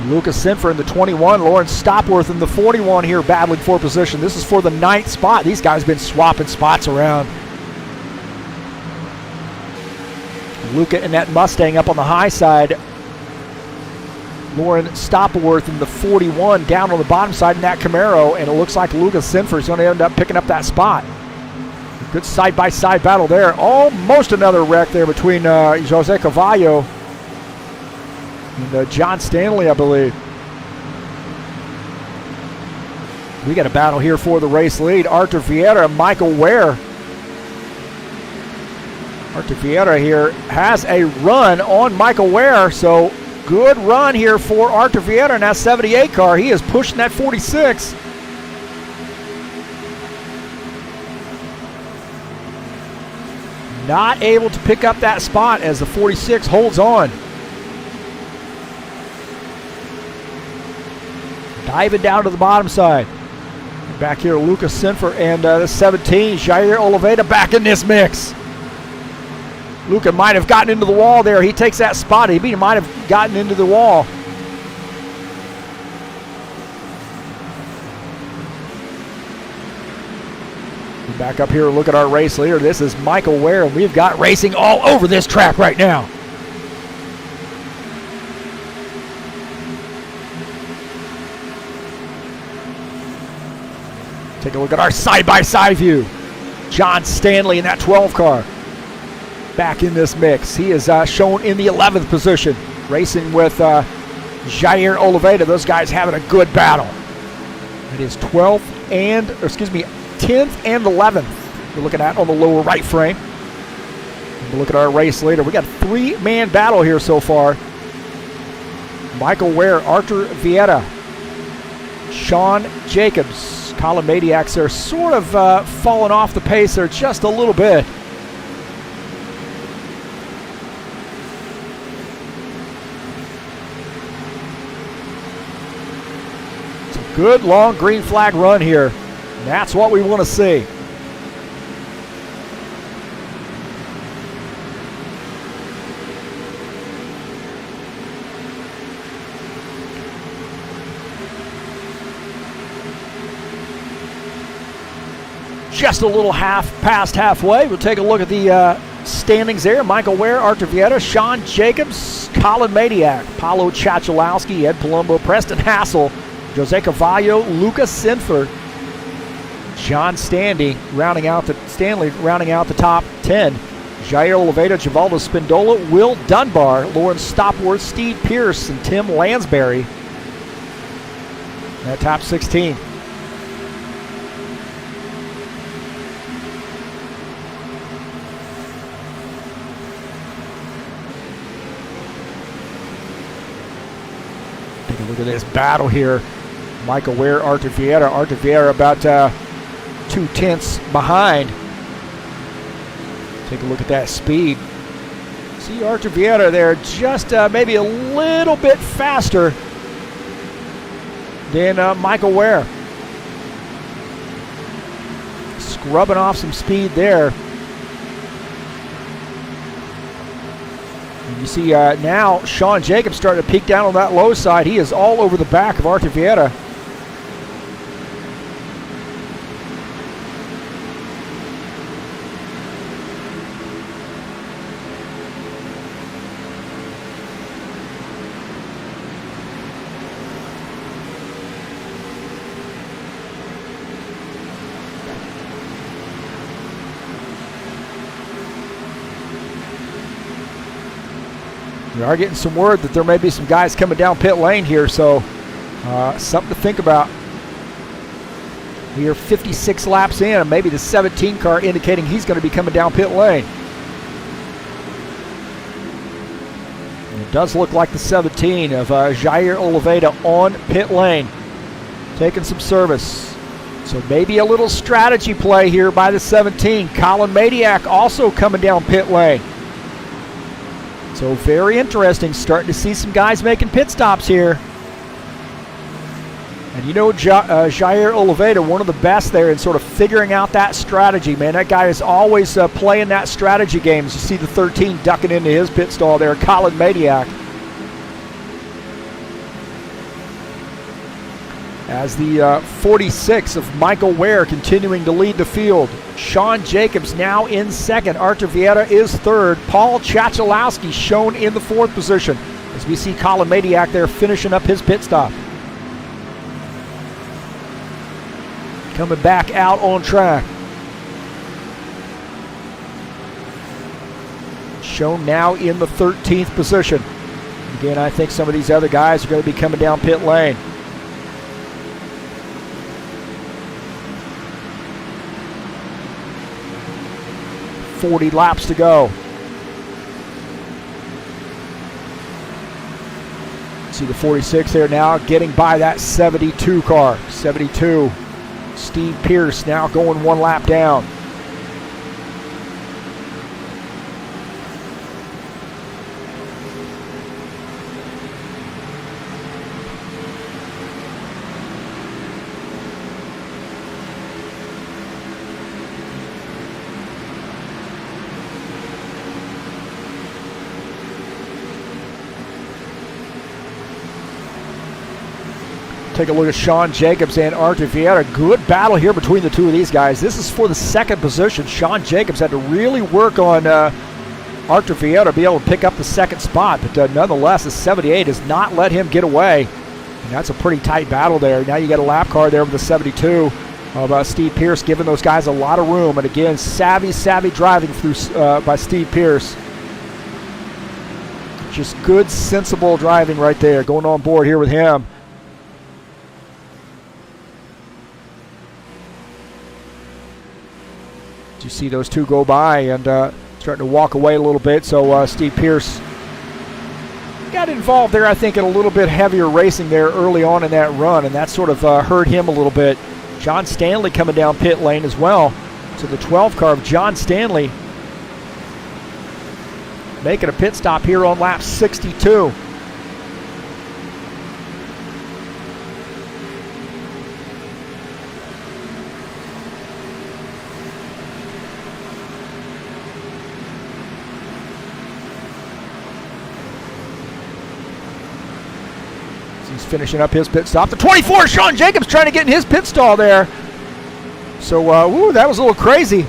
Lucas Sinfer in the 21, Lawrence Stopworth in the 41 here battling for position. This is for the 9th spot. These guys have been swapping spots around. Luca in that Mustang up on the high side. Lauren Stopworth in the 41 down on the bottom side in that Camaro, and it looks like Lucas Sinfer is going to end up picking up that spot. Good side-by-side battle there. Almost another wreck there between Jose Cavallo and John Stanley, I believe. We got a battle here for the race lead. Artur Vieira and Michael Ware. Artur Vieira here has a run on Michael Ware, so good run here for Artur Vieira in that 78 car. He is pushing that 46. Not able to pick up that spot as the 46 holds on. Diving down to the bottom side. Back here, Lucas Sinfer and the 17, Jair Oliveira back in this mix. Luca might have gotten into the wall there. He takes that spot. He might have gotten into the wall. Back up here, look at our race leader. This is Michael Ware, and we've got racing all over this track right now. Take a look at our side-by-side view. John Stanley in that 12 car. Back in this mix. He is shown in the 11th position, racing with Jair Oliveira. Those guys having a good battle. It is 10th and 11th we're looking at on the lower right frame. We'll look at our race leader. We got a three-man battle here so far. Michael Ware, Arthur Vieira, Sean Jacobs. Colin Madiacs are sort of falling off the pace there just a little bit. It's a good long green flag run here. And that's what we want to see. Just a little past halfway. We'll take a look at the standings there. Michael Ware, Arthur Vieira, Sean Jacobs, Colin Madiak, Paulo Chachalowski, Ed Palumbo, Preston Hassel, Jose Cavallo, Lucas Sinfer, John Stanley rounding out the top 10. Jair Oliveira, Givaldo Spindola, Will Dunbar, Lauren Stopworth, Steve Pierce, and Tim Lansbury. That top 16. Take a look at this battle here. Michael Ware, Arthur Vieira. Arthur Vieira about 2/10 behind. Take a look at that speed. See Arthur Vieira there just maybe a little bit faster than Michael Ware. Scrubbing off some speed there. And you see now Sean Jacobs starting to peek down on that low side. He is all over the back of Arthur Vieira. We are getting some word that there may be some guys coming down pit lane here, so something to think about. We are 56 laps in, and maybe the 17 car indicating he's going to be coming down pit lane. And it does look like the 17 of Jair Oliveira on pit lane, taking some service. So maybe a little strategy play here by the 17. Colin Madiak also coming down pit lane. So very interesting, starting to see some guys making pit stops here. And you know Jair Oliveira, one of the best there in sort of figuring out that strategy, man. That guy is always playing that strategy game. As you see the 13 ducking into his pit stall there, Colin Madiak. As the 46 of Michael Ware continuing to lead the field. Sean Jacobs now in second. Arthur Vieira is third. Paul Chachalowski shown in the fourth position. As we see Colin Madiak there finishing up his pit stop. Coming back out on track. Shown now in the 13th position. Again, I think some of these other guys are going to be coming down pit lane. .40 laps to go. See the 46 there now getting by that 72 car. 72. Steve Pierce now going one lap down. Take a look at Sean Jacobs and Artur Vieira. Good battle here between the two of these guys. This is for the second position. Sean Jacobs had to really work on Artur Vieira to be able to pick up the second spot, but nonetheless, the 78 has not let him get away. And that's a pretty tight battle there. Now you got a lap car there with the 72 of Steve Pierce, giving those guys a lot of room. And again, savvy driving through by Steve Pierce. Just good, sensible driving right there, going on board here with him. You see those two go by and starting to walk away a little bit, so Steve Pierce got involved there, I think, in a little bit heavier racing there early on in that run, and that sort of hurt him a little bit. John Stanley coming down pit lane as well. So the 12 car of John Stanley making a pit stop here on lap 62. He's finishing up his pit stop. The 24, Sean Jacobs trying to get in his pit stall there. So, that was a little crazy.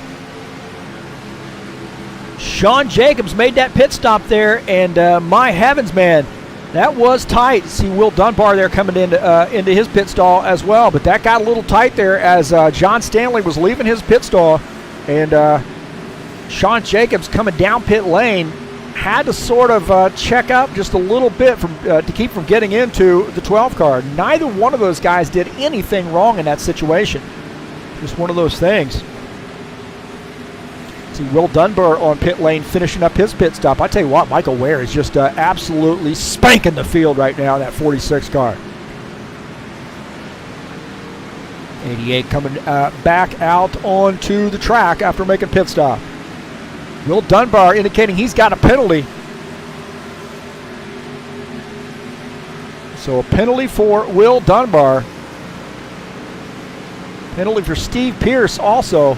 Sean Jacobs made that pit stop there, and my heavens, man, that was tight. See Will Dunbar there coming into his pit stall as well, but that got a little tight there as John Stanley was leaving his pit stall, and Sean Jacobs coming down pit lane had to sort of check up just a little bit to keep from getting into the 12 car. Neither one of those guys did anything wrong in that situation. Just one of those things. See Will Dunbar on pit lane finishing up his pit stop. I tell you what, Michael Ware is just absolutely spanking the field right now in that 46 car. 88 coming back out onto the track after making pit stop. Will Dunbar indicating he's got a penalty. So a penalty for Will Dunbar. Penalty for Steve Pierce also.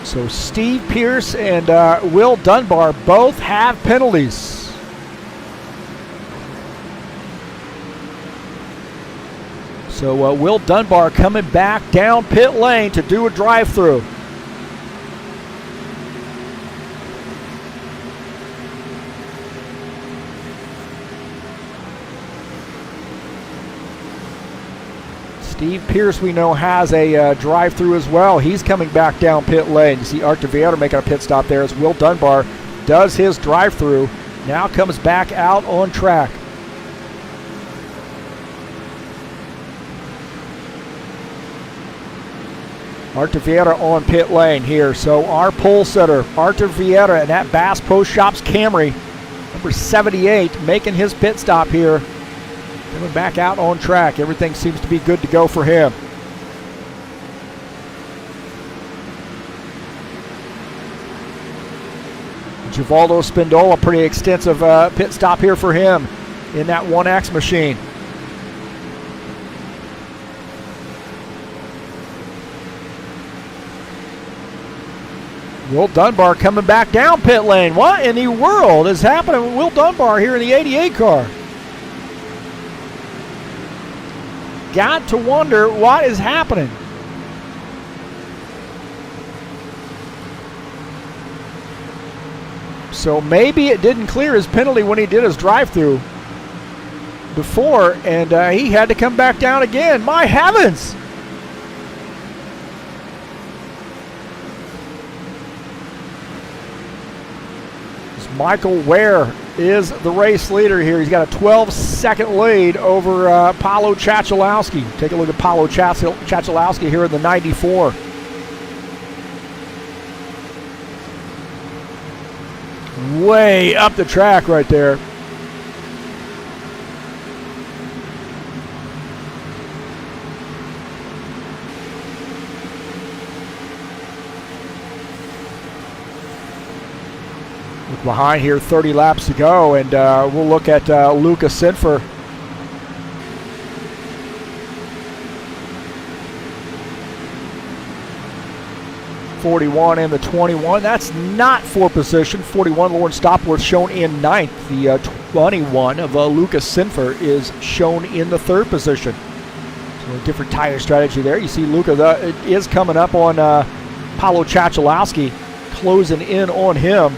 So Steve Pierce and Will Dunbar both have penalties. So Will Dunbar coming back down pit lane to do a drive-through. Steve Pierce, we know, has a drive-through as well. He's coming back down pit lane. You see Artur Vieira making a pit stop there as Will Dunbar does his drive-through. Now comes back out on track. Artur Vieira on pit lane here. So our pole setter, Artur Vieira, and that Bass Pro Shops Camry, number 78, making his pit stop here. Coming back out on track. Everything seems to be good to go for him. Givaldo Spindola, pretty extensive pit stop here for him in that 1X machine. Will Dunbar coming back down pit lane. What in the world is happening with Will Dunbar here in the 88 car? Got to wonder what is happening. So maybe it didn't clear his penalty when he did his drive-through before, and he had to come back down again. My heavens! Michael Ware is the race leader here. He's got a 12-second lead over Paulo Chachalowski. Take a look at Paulo Chachalowski here in the 94. Way up the track right there. Behind here, 30 laps to go, and we'll look at Luca Sinfer. 41 and the 21. That's not for position. 41, Lauren Stopworth, shown in 9th. The 21 of Lucas Sinfer is shown in the 3rd position. So a different tire strategy there. You see Luca is coming up on Paolo Chachalowski, closing in on him.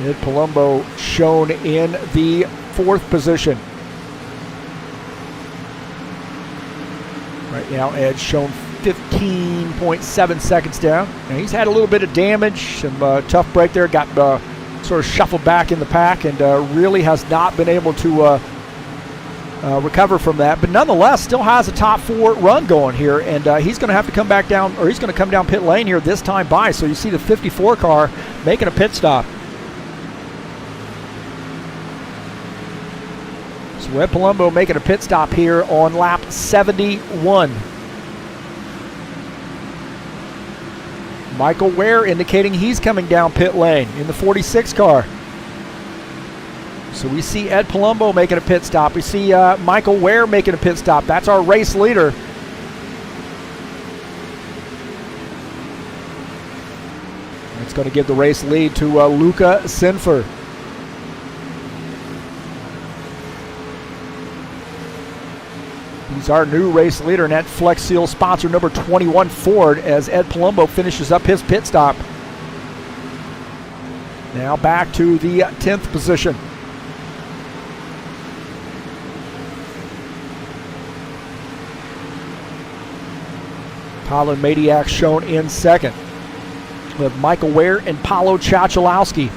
Ed Palumbo shown in the 4th position. Right now, Ed's shown 15.7 seconds down. And he's had a little bit of damage, some tough break there, got sort of shuffled back in the pack, and really has not been able to recover from that. But nonetheless, still has a top 4 run going here, and he's going to have to come back down, or he's going to come down pit lane here this time by. So you see the 54 car making a pit stop. So Ed Palumbo making a pit stop here on lap 71. Michael Ware indicating he's coming down pit lane in the 46 car. So we see Ed Palumbo making a pit stop. We see Michael Ware making a pit stop. That's our race leader. It's going to give the race lead to Luca Sinfer. He's our new race leader, and that Flex Seal sponsor number 21 Ford, as Ed Palumbo finishes up his pit stop. Now back to the 10th position. Colin Madiak shown in 2nd. With Michael Ware and Paolo Chachalowski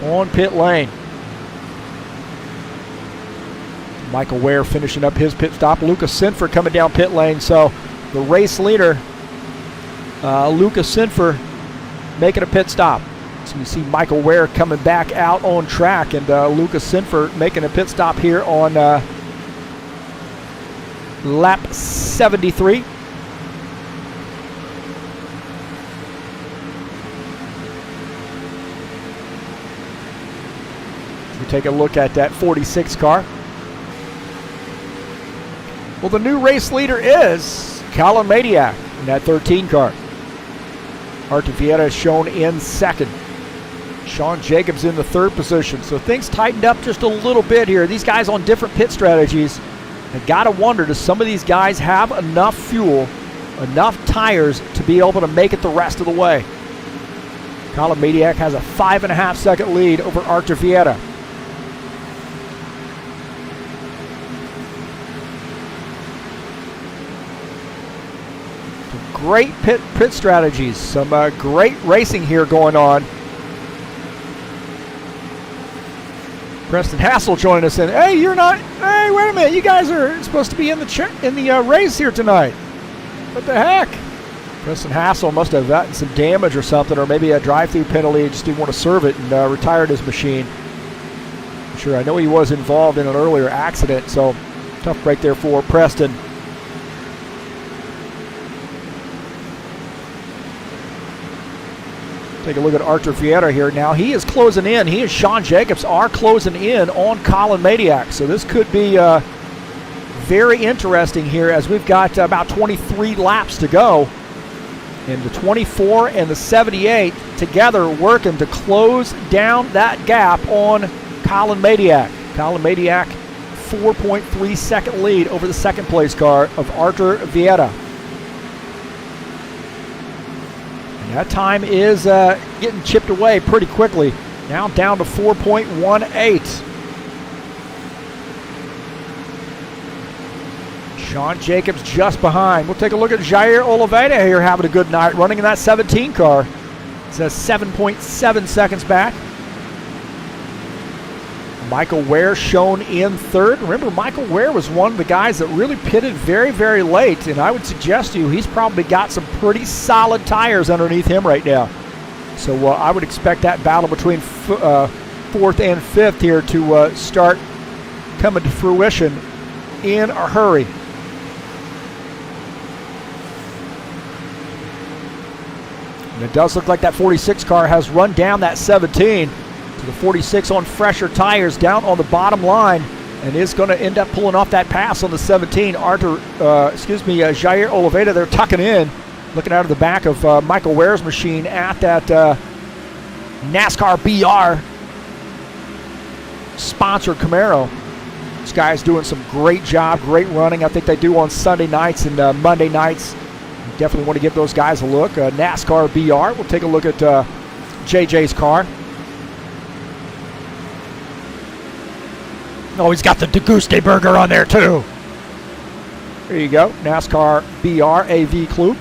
on pit lane. Michael Ware finishing up his pit stop. Lucas Sinfer coming down pit lane. So the race leader, Lucas Sinfer, making a pit stop. So you see Michael Ware coming back out on track, and Lucas Sinfer making a pit stop here on lap 73. We take a look at that 46 car. Well, the new race leader is Colin Madiak in that 13 car. Artur Vieta shown in 2nd. Sean Jacobs in the 3rd position. So things tightened up just a little bit here. These guys on different pit strategies. I gotta wonder, does some of these guys have enough fuel, enough tires to be able to make it the rest of the way? Colin Madiak has a 5.5 second lead over Artur Vieta. Great pit strategies, some great racing here going on. Preston Hassel joining us in. Hey, you're not. Hey, wait a minute. You guys are supposed to be in the race here tonight. What the heck? Preston Hassel must have gotten some damage or something, or maybe a drive-through penalty. He just didn't want to serve it and retired his machine. I'm sure. I know he was involved in an earlier accident, so tough break there for Preston. Take a look at Artur Vieta here now. He is closing in. He and Sean Jacobs are closing in on Colin Madiak. So this could be very interesting here, as we've got about 23 laps to go. And the 24 and the 78 together working to close down that gap on Colin Madiak. Colin Madiak, 4.3 second lead over the 2nd place car of Artur Vieta. That time is getting chipped away pretty quickly. Now down to 4.18. Sean Jacobs just behind. We'll take a look at Jair Oliveira here having a good night running in that 17 car. It says 7.7 seconds back. Michael Ware shown in 3rd. Remember, Michael Ware was one of the guys that really pitted very, very late, and I would suggest to you he's probably got some pretty solid tires underneath him right now. So I would expect that battle between 4th and 5th here to start coming to fruition in a hurry. And it does look like that 46 car has run down that 17 to the 46 on fresher tires down on the bottom line, and is going to end up pulling off that pass on the 17. Jair Oliveira, they're tucking in, looking out of the back of Michael Ware's machine at that NASCAR BR sponsored Camaro. This guy's doing some great job, great running. I think they do on Sunday nights and Monday nights. You definitely want to give those guys a look. NASCAR BR. We'll take a look at JJ's car. Oh, he's got the Deguste burger on there too. There you go. NASCAR BR AV Club.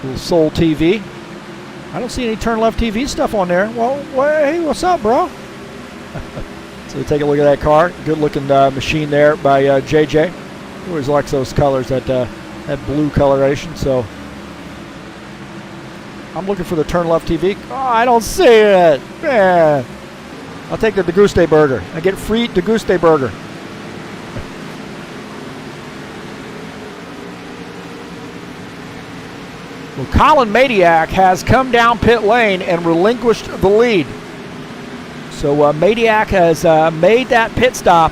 Little Soul TV. I don't see any TurnLeftTV stuff on there. Well, hey, what's up, bro? So take a look at that car. Good looking machine there by JJ. He always likes those colors, that blue coloration. So I'm looking for the TurnLeftTV. Oh, I don't see it. Man. I'll take the Deguste burger. I get free Deguste burger. Well, Colin Madiak has come down pit lane and relinquished the lead. So Madiak has made that pit stop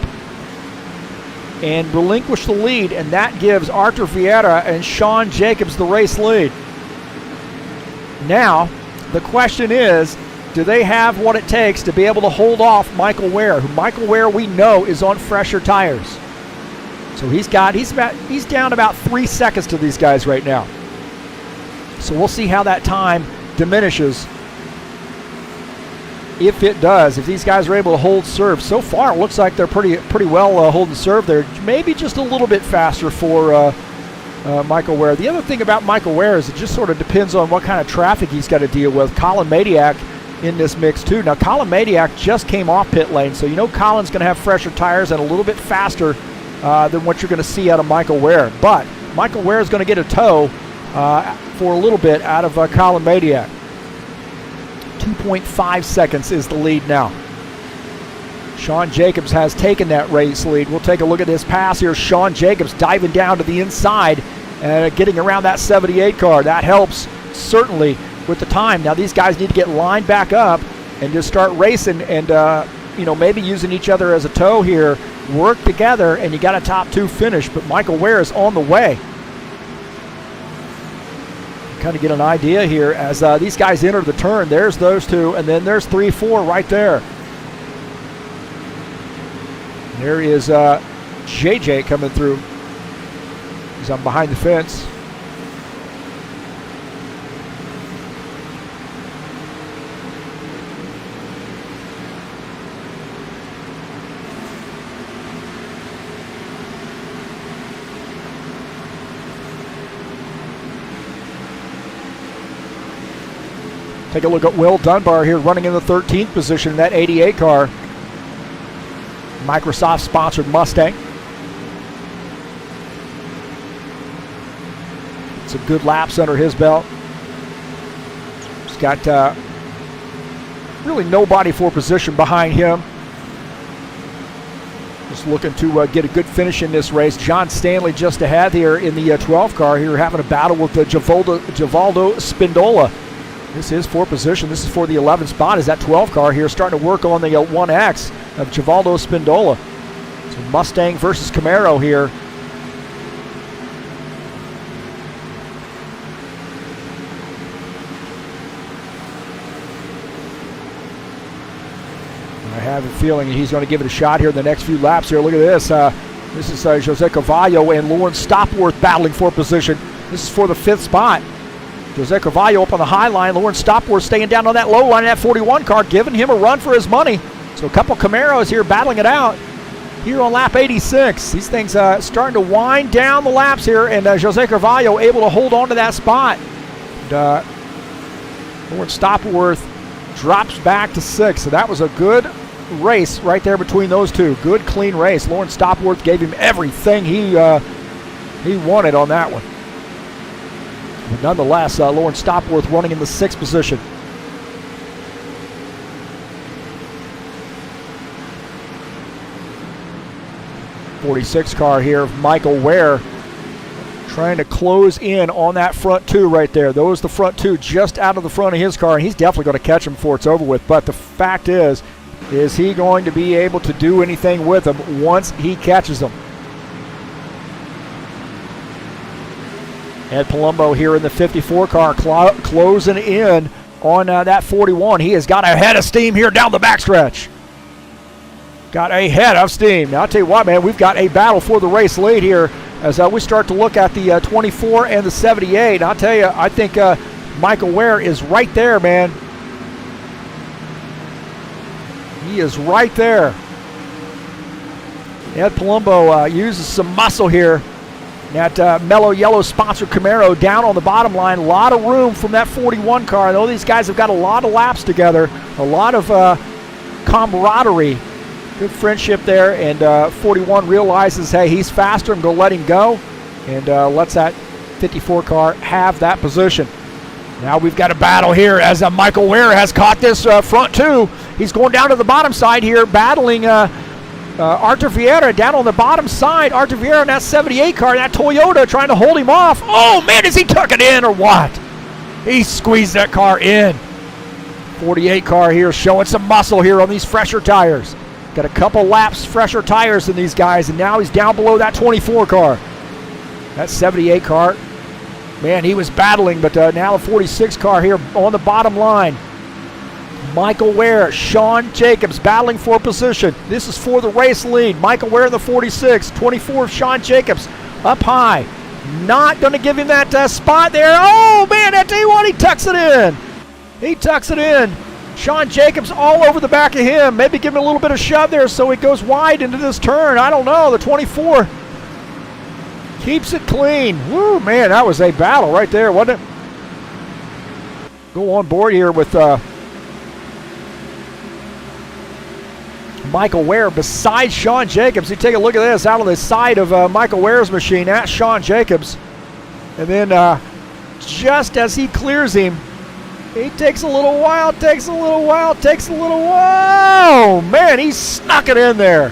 and relinquished the lead, and that gives Arthur Vieira and Sean Jacobs the race lead. Now, the question is, do they have what it takes to be able to hold off Michael Ware, who Michael Ware we know is on fresher tires? So he's down about 3 seconds to these guys right now. So we'll see how that time diminishes. If it does, if these guys are able to hold serve. So far it looks like they're pretty well holding serve there. Maybe just a little bit faster for Michael Ware. The other thing about Michael Ware is it just sort of depends on what kind of traffic he's got to deal with. Colin Madiak in this mix too. Now Colin Madiak just came off pit lane, so you know Colin's going to have fresher tires and a little bit faster than what you're going to see out of Michael Ware. But Michael Ware is going to get a tow for a little bit out of Colin Madiak. 2.5 seconds is the lead now. Sean Jacobs has taken that race lead. We'll take a look at this pass here. Sean Jacobs diving down to the inside and getting around that 78 car. That helps certainly with the time. Now these guys need to get lined back up and just start racing and maybe using each other as a tow here. Work together and you got a top two finish, but Michael Ware is on the way. Kind of get an idea here as these guys enter the turn. There's those two, and then there's 3-4 right there. There is JJ coming through. He's on behind the fence. Take a look at Will Dunbar here running in the 13th position in that 88 car. Microsoft-sponsored Mustang. Some good laps under his belt. He's got really nobody for position behind him. Just looking to get a good finish in this race. John Stanley just ahead here in the 12 car here, having a battle with Givaldo Spindola. This is for position. This is for the 11th spot. Is that 12 car here starting to work on the 1X of Givaldo Spindola. So Mustang versus Camaro here. I have a feeling he's going to give it a shot here in the next few laps here. Look at this. This is Jose Carvalho and Lawrence Stopworth battling for position. This is for the 5th spot. Jose Carvalho up on the high line. Lawrence Stopworth staying down on that low line in that 41 car, giving him a run for his money. So a couple Camaros here battling it out here on lap 86. These things starting to wind down the laps here, and Jose Carvalho able to hold on to that spot. And, Lawrence Stopworth drops back to 6th. So that was a good race right there between those two. Good, clean race. Lawrence Stopworth gave him everything he wanted on that one. But nonetheless, Lawrence Stopworth running in the 6th position. '46 car here of Michael Ware trying to close in on that front two right there. Those the front two just out of the front of his car, and he's definitely going to catch him before it's over with. But the fact is he going to be able to do anything with him once he catches them? Ed Palumbo here in the 54 car closing in on that 41. He has got a head of steam here down the backstretch. Got a head of steam. Now, I'll tell you what, man, we've got a battle for the race lead here as we start to look at the 24 and the 78. I'll tell you, I think Michael Ware is right there, man. He is right there. Ed Palumbo uses some muscle here. That mellow yellow sponsored Camaro down on the bottom line. A lot of room from that 41 car. I know these guys have got a lot of laps together, a lot of camaraderie. Good friendship there, and 41 realizes, hey, he's faster. I'm going to let him go, and lets that 54 car have that position. Now we've got a battle here as Michael Ware has caught this front two. He's going down to the bottom side here, battling Artur Vieira down on the bottom side. Artur Vieira in that 78 car, that Toyota, trying to hold him off. Oh, man, is he tuck it in or what? He squeezed that car in. 48 car here showing some muscle here on these fresher tires. Got a couple laps fresher tires than these guys, and now he's down below that 24 car. That 78 car, man, he was battling, but now the 46 car here on the bottom line. Michael Ware, Sean Jacobs battling for position. This is for the race lead. Michael Ware in the 46, 24 Sean Jacobs up high. Not going to give him that spot there. Oh, man, I tell you what, he tucks it in. He tucks it in. Sean Jacobs all over the back of him. Maybe give him a little bit of shove there so he goes wide into this turn. I don't know. The 24 keeps it clean. Woo, man, that was a battle right there, wasn't it? Go on board here with Michael Ware beside Sean Jacobs. You take a look at this out on the side of Michael Ware's machine. That's Sean Jacobs. And then just as he clears him, he takes a little while, takes a little while. Oh, man, he snuck it in there.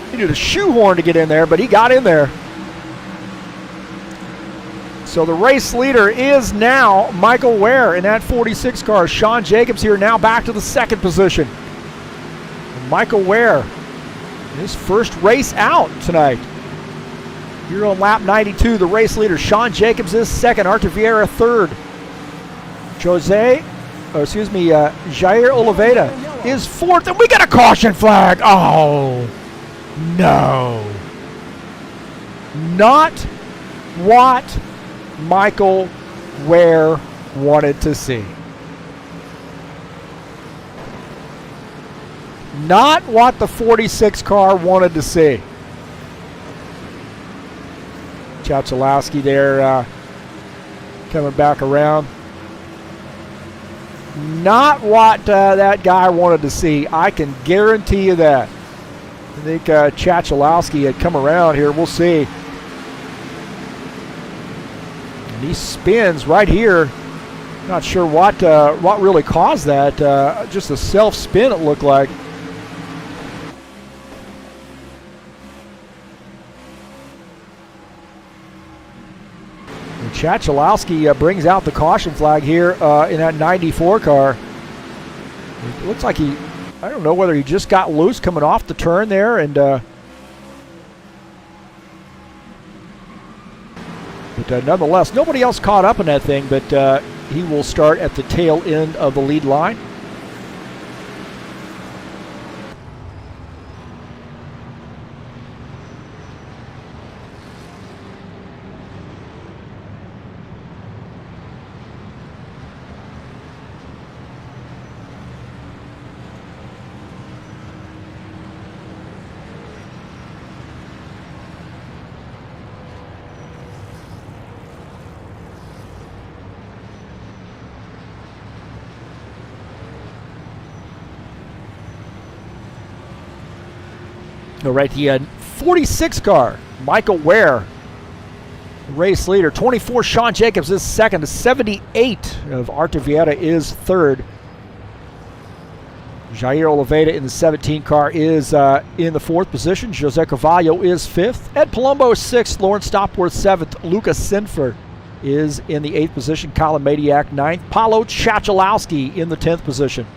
He did a shoehorn to get in there, but he got in there. So the race leader is now Michael Ware in that 46 car. Sean Jacobs here now back to the second position. Michael Ware, his first race out tonight. Here on lap 92, the race leader. Sean Jacobs is second. Artur Vieira third. Jair Oliveira is fourth. And we got a caution flag. Oh, no. Not what Michael Ware wanted to see. Not what the 46 car wanted to see. Chachalowski there coming back around. Not what that guy wanted to see. I can guarantee you that. I think Chachalowski had come around here. We'll see. And he spins right here. Not sure what really caused that. Just a self-spin, it looked like. Chachalowski brings out the caution flag here in that 94 car. It looks like I don't know whether he just got loose coming off the turn there, and but nonetheless, nobody else caught up in that thing, but he will start at the tail end of the lead line. All right, the 46 car, Michael Ware, race leader. 24, Sean Jacobs is second. 78 of Artur Vieira is third. Jair Oliveira in the 17 car is in the 4th position. Jose Carvalho is 5th. Ed Palumbo is 6th. Lawrence Stopworth 7th. Lucas Sinfer is in the 8th position. Colin Madiak 9th. Paulo Chachalowski in the 10th position.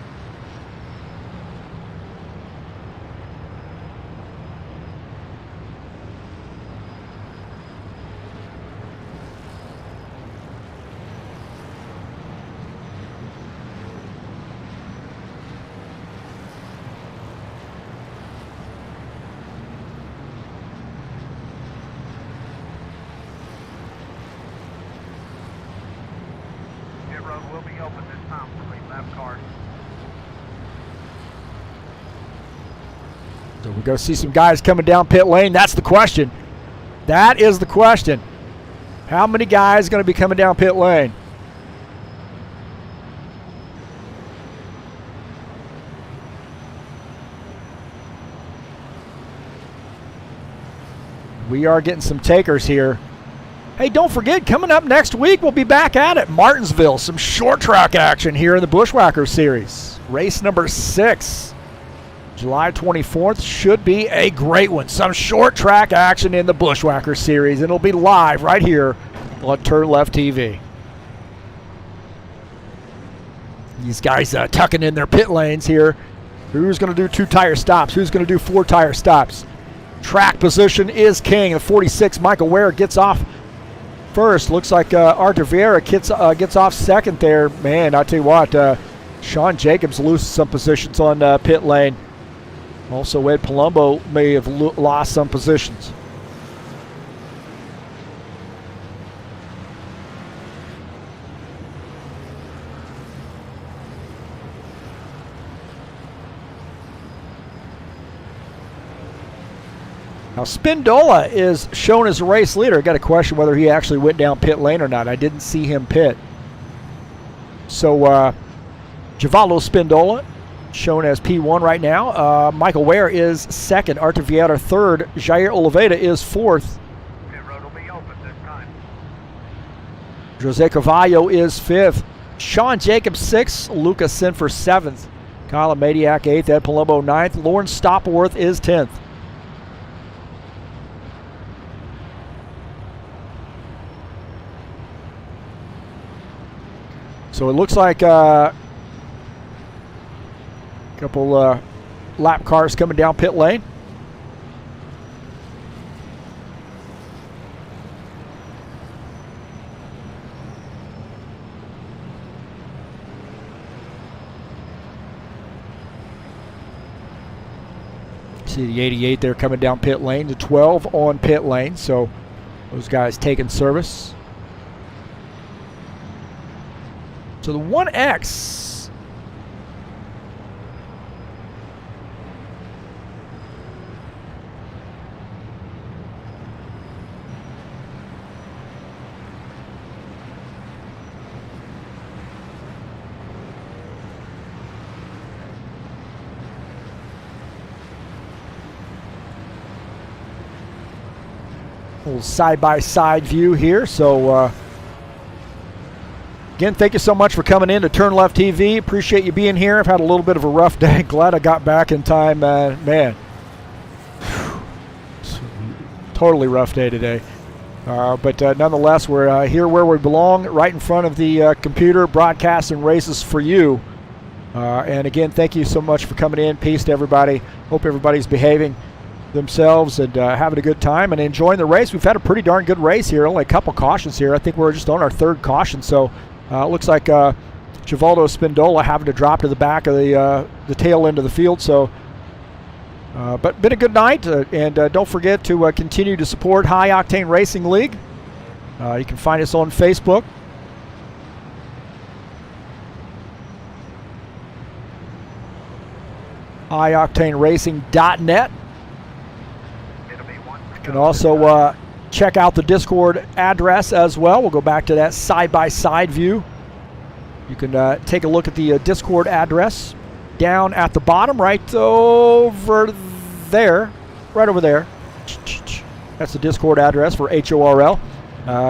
Will be open this time for the lap cars. So we're going to see some guys coming down pit lane. That's the question. That is the question. How many guys are going to be coming down pit lane? We are getting some takers here. Hey, don't forget, coming up next week, we'll be back at it. Martinsville, some short track action here in the Buschwackers series. Race number 6, July 24th, should be a great one. Some short track action in the Buschwackers series, and it'll be live right here on TurnLeftTV. These guys tucking in their pit lanes here. Who's going to do 2 tire stops? Who's going to do 4 tire stops? Track position is king. The 46, Michael Ware, gets off first. Looks like Arthur Vieira gets off second there. Man, I tell you what, Sean Jacobs loses some positions on pit lane. Also, Ed Palumbo may have lost some positions. Now, Spindola is shown as a race leader. I got a question whether he actually went down pit lane or not. I didn't see him pit. So, Givallo Spindola shown as P1 right now. Michael Ware is second. Arthur Vieira third. Jair Oliveira is 4th. Pit road will be open this time. Jose Carvalho is 5th. Sean Jacobs 6th. Lucas Sinfer 7th. Colin Madiak 8th. Ed Palumbo 9th. Lawrence Stopworth is 10th. So it looks like a couple lap cars coming down pit lane. See the 88 there coming down pit lane, the 12 on pit lane. So those guys taking service. So the 1X little side-by-side view here. So again, thank you so much for coming in to TurnLeftTV. Appreciate you being here. I've had a little bit of a rough day. Glad I got back in time. Man, totally rough day today. But nonetheless, we're here where we belong, right in front of the computer, broadcasting races for you. And again, thank you so much for coming in. Peace to everybody. Hope everybody's behaving themselves and having a good time and enjoying the race. We've had a pretty darn good race here. Only a couple cautions here. I think we're just on our 3rd caution. So it looks like Givaldo Spindola having to drop to the back of the tail end of the field. So, but been a good night. And don't forget to continue to support High Octane Racing League. You can find us on Facebook. highoctaneracing.net. You can also check out the Discord address as well. We'll go back to that side-by-side view. You can take a look at the Discord address down at the bottom, right over there. Right over there. That's the Discord address for HORL.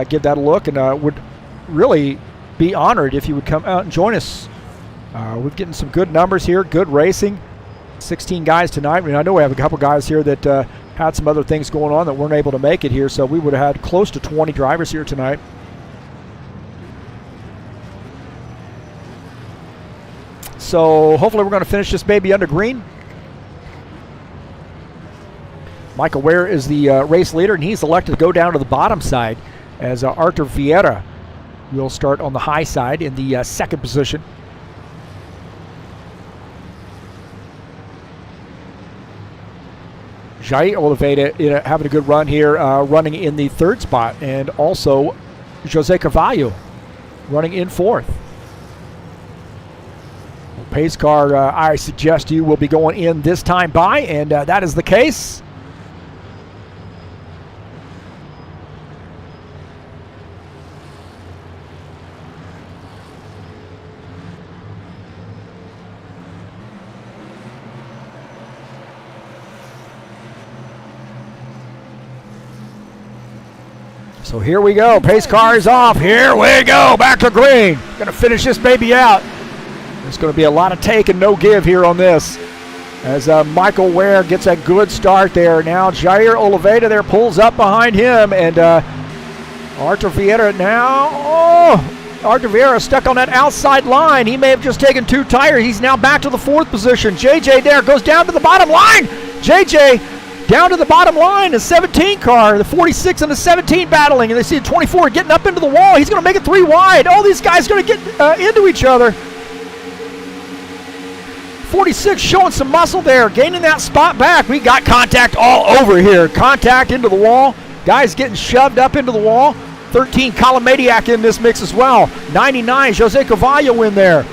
Give that a look, and would really be honored if you would come out and join us We're getting some good numbers here, good racing. 16 guys tonight. I mean, I know we have a couple guys here that had some other things going on that weren't able to make it here, so we would have had close to 20 drivers here tonight. So hopefully we're going to finish this baby under green. Michael Ware is the race leader, and he's elected to go down to the bottom side as Artur Vieira will start on the high side in the second position. Jair Oliveira having a good run here, running in the third spot, and also Jose Carvalho running in fourth. Pace car, I suggest you will be going in this time by, and that is the case. So here we go. Pace car is off. Here we go. Back to green. Going to finish this baby out. There's going to be a lot of take and no give here on this. As Michael Ware gets a good start there. Now Jair Oliveira there pulls up behind him. And Artur Vieira now. Oh, Artur Vieira stuck on that outside line. He may have just taken 2 tires. He's now back to the 4th position. JJ there goes down to the bottom line. JJ down to the bottom line, the 17 car, the 46 and the 17 battling, and they see the 24 getting up into the wall. He's going to make it 3 wide. Oh, these guys are going to get into each other. 46 showing some muscle there, gaining that spot back. We got contact all over here. Contact into the wall. Guys getting shoved up into the wall. 13 Kalamadiak in this mix as well. 99 Jose Carvalho in there.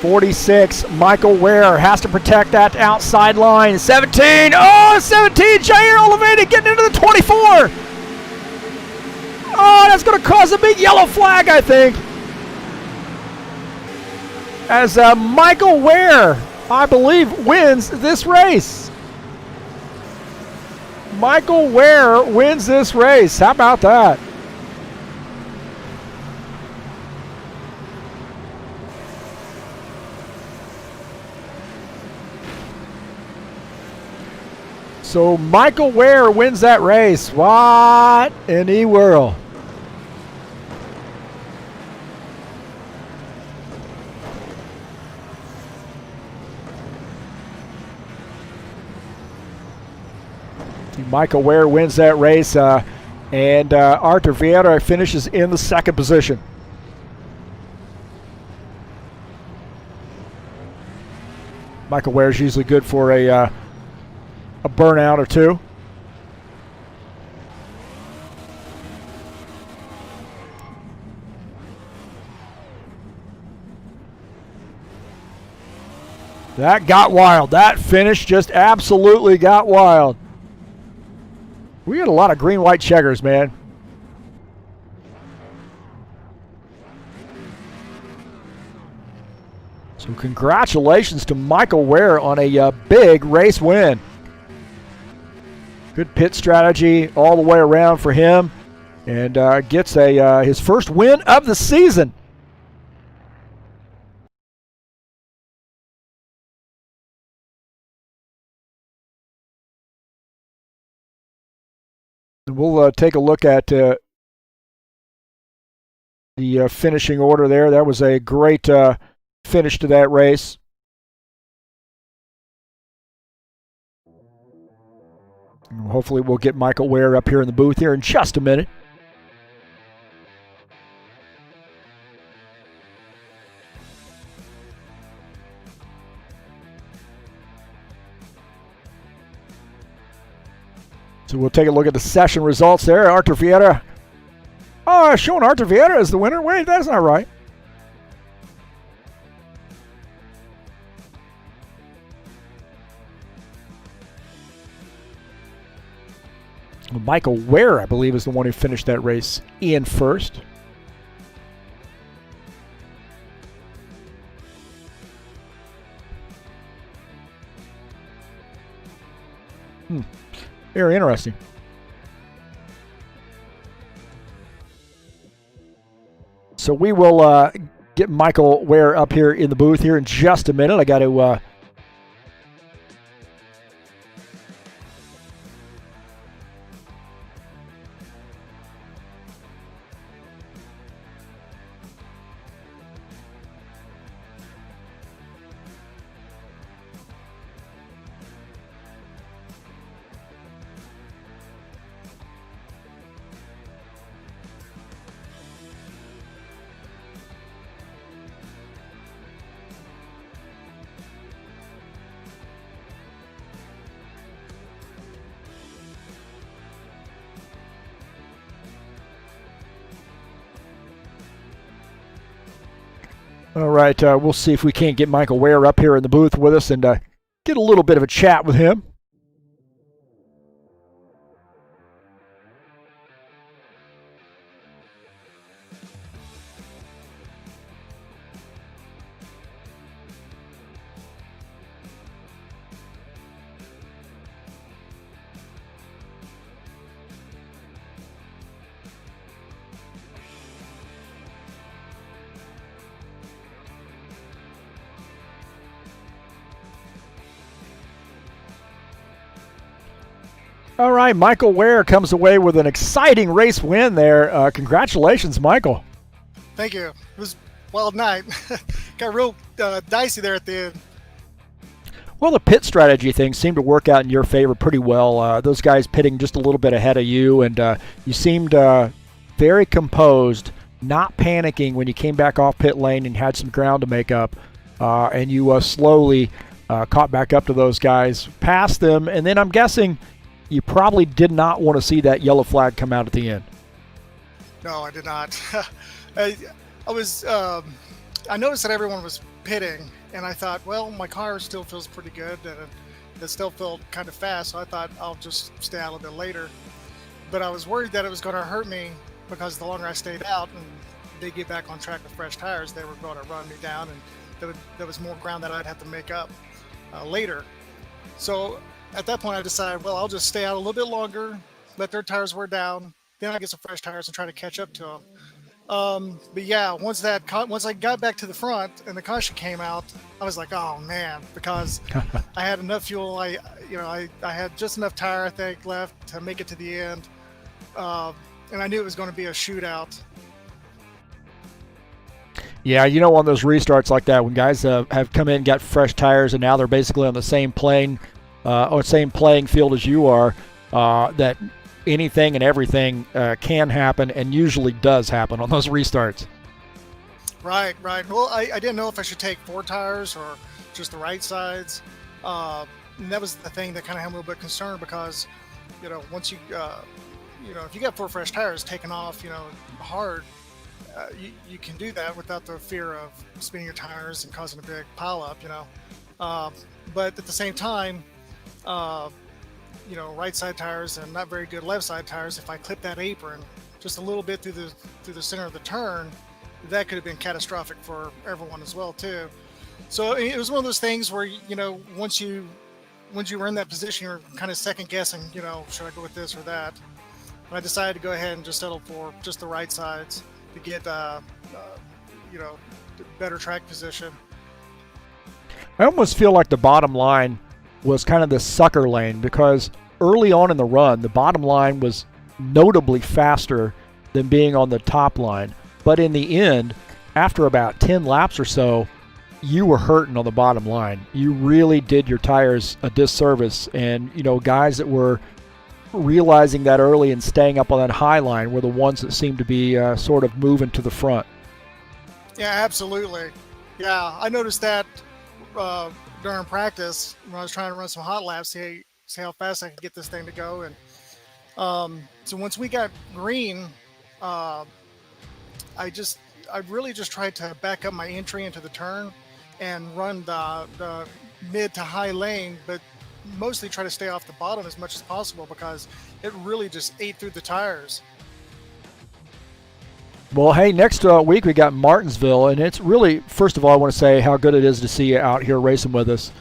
.46 Michael Ware has to protect that outside line. 17, oh, 17, Jair Oliveira getting into the 24. Oh, that's going to cause a big yellow flag, I think. As Michael Ware, I believe, wins this race. Michael Ware wins this race. How about that? So Michael Ware wins that race. What in the world? Michael Ware wins that race, and Artur Vieira finishes in the 2nd position. Michael Ware is usually good for a burnout or 2. That got wild. That finish just absolutely got wild. We had a lot of green-white checkers, man. So congratulations to Michael Ware on a big race win. Good pit strategy all the way around for him, and gets his first win of the season. We'll take a look at the finishing order there. That was a great finish to that race. Hopefully we'll get Michael Ware up here in the booth here in just a minute. So we'll take a look at the session results there. Artur Vieira. Oh, showing Artur Vieira as the winner. Wait, that's not right. Michael Ware, I believe, is the one who finished that race in first. Very interesting. so we will get Michael Ware up here in the booth here in just a minute. I got to... All right, we'll see if we can't get Michael Ware up here in the booth with us and get a little bit of a chat with him. All right, Michael Ware comes away with an exciting race win there. Congratulations, Michael. Thank you. It was a wild night. Got real dicey there at the end. Well, the pit strategy thing seemed to work out in your favor pretty well. Those guys pitting just a little bit ahead of you, and you seemed very composed, not panicking when you came back off pit lane and had some ground to make up. And you slowly caught back up to those guys, passed them, and then I'm guessing you probably did not want to see that yellow flag come out at the end. No, I did not. I noticed that everyone was pitting, and I thought, well, my car still feels pretty good, and it still felt kind of fast, so I thought I'll just stay out a little bit later. But I was worried that it was going to hurt me because the longer I stayed out and they get back on track with fresh tires, they were going to run me down, and there was more ground that I'd have to make up later. So at that point, I decided, well, I'll just stay out a little bit longer, let their tires wear down, then I get some fresh tires and try to catch up to them. But yeah, once I got back to the front and the caution came out, I was like, oh man, because I had enough fuel. I had just enough tire, I think, left to make it to the end, and I knew it was going to be a shootout. Yeah, on those restarts like that, when guys have come in and got fresh tires and now they're basically on the same plane or same playing field as you are, that anything and everything can happen and usually does happen on those restarts. Right. Well, I didn't know if I should take 4 tires or just the right sides. And that was the thing that kind of had me a little bit concerned because, once you, if you got 4 fresh tires taken off, hard, you can do that without the fear of spinning your tires and causing a big pile up, But at the same time, right side tires and not very good left side tires, if I clip that apron just a little bit through the center of the turn, that could have been catastrophic for everyone as well too. So it was one of those things where once you were in that position, you're kind of second guessing, should I go with this or that? And I decided to go ahead and just settle for just the right sides to get better track position. I almost feel like the bottom line was kind of the sucker lane because early on in the run, the bottom line was notably faster than being on the top line. But in the end, after about 10 laps or so, you were hurting on the bottom line. You really did your tires a disservice. And, guys that were realizing that early and staying up on that high line were the ones that seemed to be sort of moving to the front. Yeah, absolutely. Yeah, I noticed that during practice when I was trying to run some hot laps, see how fast I could get this thing to go. And so once we got green, I really just tried to back up my entry into the turn and run the mid to high lane, but mostly try to stay off the bottom as much as possible because it really just ate through the tires. Well, hey, next week we got Martinsville, and it's really, first of all, I want to say how good it is to see you out here racing with us.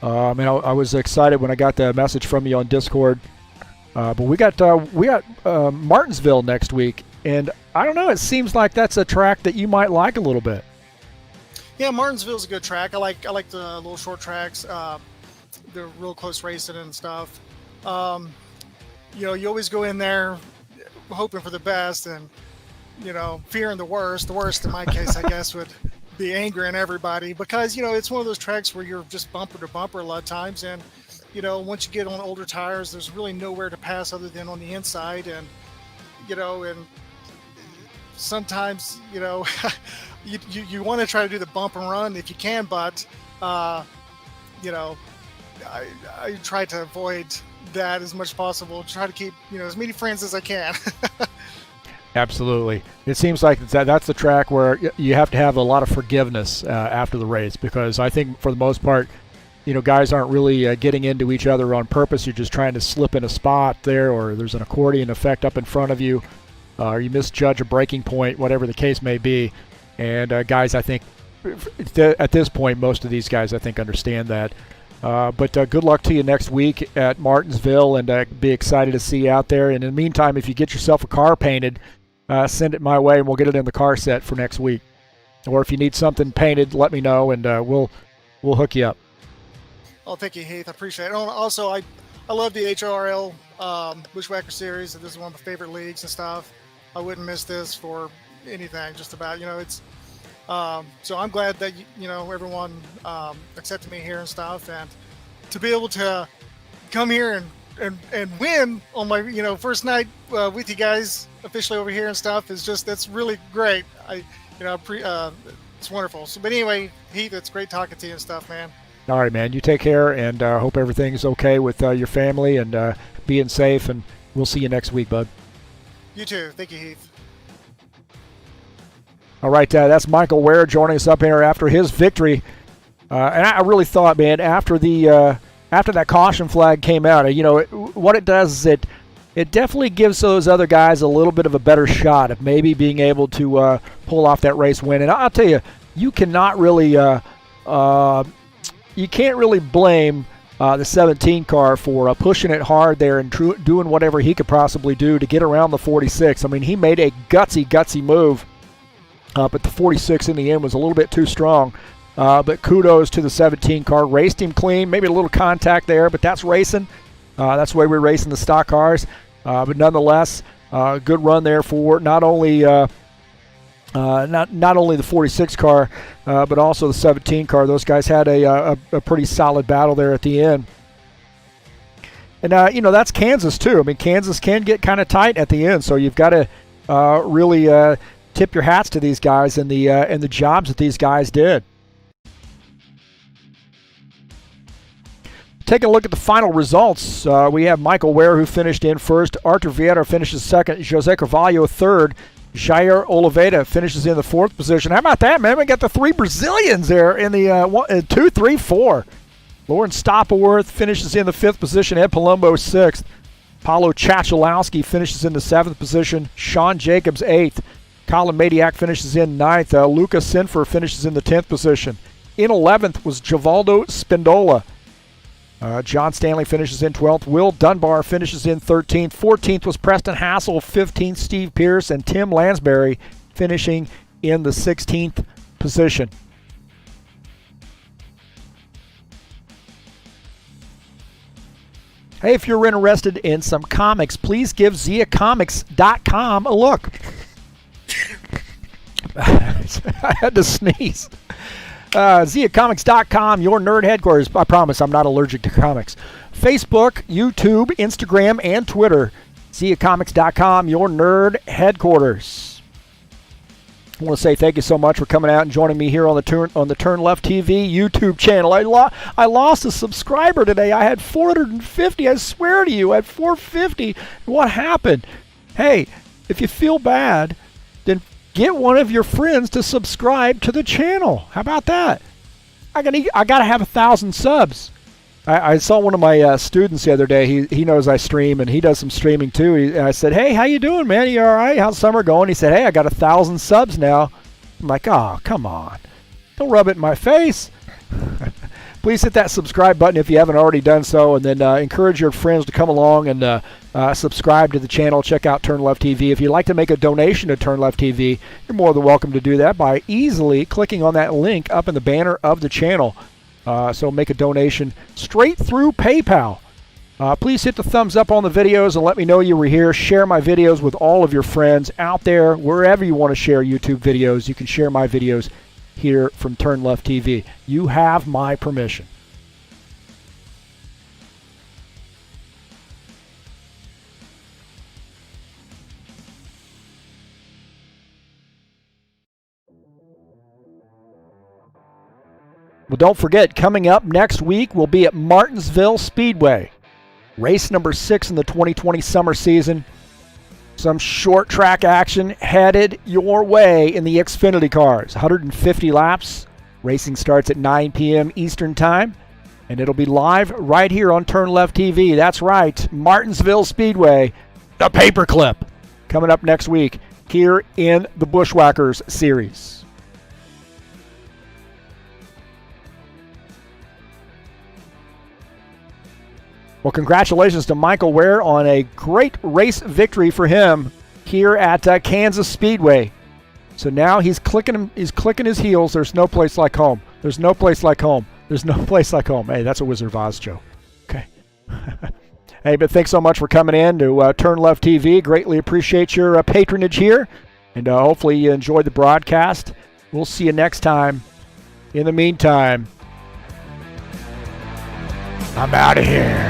I was excited when I got the message from you on Discord. But we got Martinsville next week, And I don't know, it seems like that's a track that you might like a little bit. Yeah, Martinsville's a good track. I like the little short tracks, the real close racing and stuff. You always go in there hoping for the best and, fearing the worst. The worst in my case, I guess, would be angering everybody because, it's one of those tracks where you're just bumper to bumper a lot of times. And, once you get on older tires, there's really nowhere to pass other than on the inside. And, and sometimes, you want to try to do the bump and run if you can, but, I try to avoid that as much as possible. Try to keep, as many friends as I can. Absolutely. It seems like that's the track where you have to have a lot of forgiveness after the race, because I think for the most part, guys aren't really getting into each other on purpose. You're just trying to slip in a spot there, or there's an accordion effect up in front of you, or you misjudge a braking point, whatever the case may be. And guys, I think at this point, most of these guys, I think, understand that. But good luck to you next week at Martinsville, and be excited to see you out there. And in the meantime, if you get yourself a car painted, send it my way, and we'll get it in the car set for next week. Or if you need something painted, let me know, and we'll hook you up. Oh, thank you, Heath. I appreciate it. Oh, also, I love the HORL Buschwacker series. This is one of my favorite leagues and stuff. I wouldn't miss this for anything, just about. It's so I'm glad that everyone accepted me here and stuff, and to be able to come here and win on my first night with you guys officially over here and stuff that's really great. It's wonderful. So, but anyway, Heath, it's great talking to you and stuff, man. All right, man. You take care, and hope everything's okay with your family and being safe. And we'll see you next week, bud. You too. Thank you, Heath. All right, that's Michael Ware joining us up here after his victory. And I really thought, man, after that caution flag came out, what it does is it definitely gives those other guys a little bit of a better shot of maybe being able to pull off that race win. And I'll tell you, you cannot really you can't really blame the 17 car for pushing it hard there and doing whatever he could possibly do to get around the 46. I mean, he made a gutsy move, but the 46 in the end was a little bit too strong. But kudos to the 17 car. Raced him clean, maybe a little contact there, but that's racing. That's the way we're racing the stock cars. But nonetheless, good run there for not only the 46 car, but also the 17 car. Those guys had a pretty solid battle there at the end. And that's Kansas too. I mean, Kansas can get kind of tight at the end, so you've got to really tip your hats to these guys and the jobs that these guys did. Taking a look at the final results, we have Michael Ware, who finished in first. Artur Vieira finishes second. Jose Carvalho third. Jair Oliveira finishes in the fourth position. How about that, man? We got the three Brazilians there in the 2, 3, 4. Lawrence Stopperworth finishes in the fifth position. Ed Palumbo sixth. Paulo Chachalowski finishes in the seventh position. Sean Jacobs eighth. Colin Madiak finishes in ninth. Lucas Sinfer finishes in the 10th position. In 11th was Givaldo Spindola. John Stanley finishes in 12th. Will Dunbar finishes in 13th. 14th was Preston Hassel. 15th, Steve Pierce. And Tim Lansbury finishing in the 16th position. Hey, if you're interested in some comics, please give ZiaComics.com a look. I had to sneeze. ZiaComics.com, your nerd headquarters. I promise I'm not allergic to comics. Facebook, YouTube, Instagram, and Twitter. ZiaComics.com, your nerd headquarters. I want to say thank you so much for coming out and joining me here on the TurnLeftTV YouTube channel. I lost a subscriber today. I had 450. I swear to you, I had 450. What happened? Hey, if you feel bad, then get one of your friends to subscribe to the channel. How about that? I got to have 1,000 subs. I saw one of my students the other day. He knows I stream, and he does some streaming too. I said, "Hey, how you doing, man? You all right? How's summer going?" He said, "Hey, I got 1,000 subs now." I'm like, "Oh, come on. Don't rub it in my face." please hit that subscribe button if you haven't already done so, and then encourage your friends to come along and subscribe to the channel. Check out TurnLeftTV. If you'd like to make a donation to TurnLeftTV, you're more than welcome to do that by easily clicking on that link up in the banner of the channel. So make a donation straight through PayPal. Please hit the thumbs up on the videos and let me know you were here. Share my videos with all of your friends out there. Wherever you want to share YouTube videos, you can share my videos here from TurnLeftTV. You have my permission. Well, don't forget, coming up next week, we'll be at Martinsville Speedway. Race number 6 in the 2020 summer season. Some short track action headed your way in the Xfinity cars. 150 laps. Racing starts at 9 p.m. Eastern Time. And it'll be live right here on TurnLeftTV. That's right, Martinsville Speedway, the paperclip. Coming up next week here in the Buschwackers series. Well, congratulations to Michael Ware on a great race victory for him here at Kansas Speedway. So now he's clicking his heels. There's no place like home. There's no place like home. There's no place like home. Hey, that's a Wizard of Oz joke. Okay. Hey, but thanks so much for coming in to TurnLeftTV. Greatly appreciate your patronage here. And hopefully you enjoyed the broadcast. We'll see you next time. In the meantime, I'm out of here.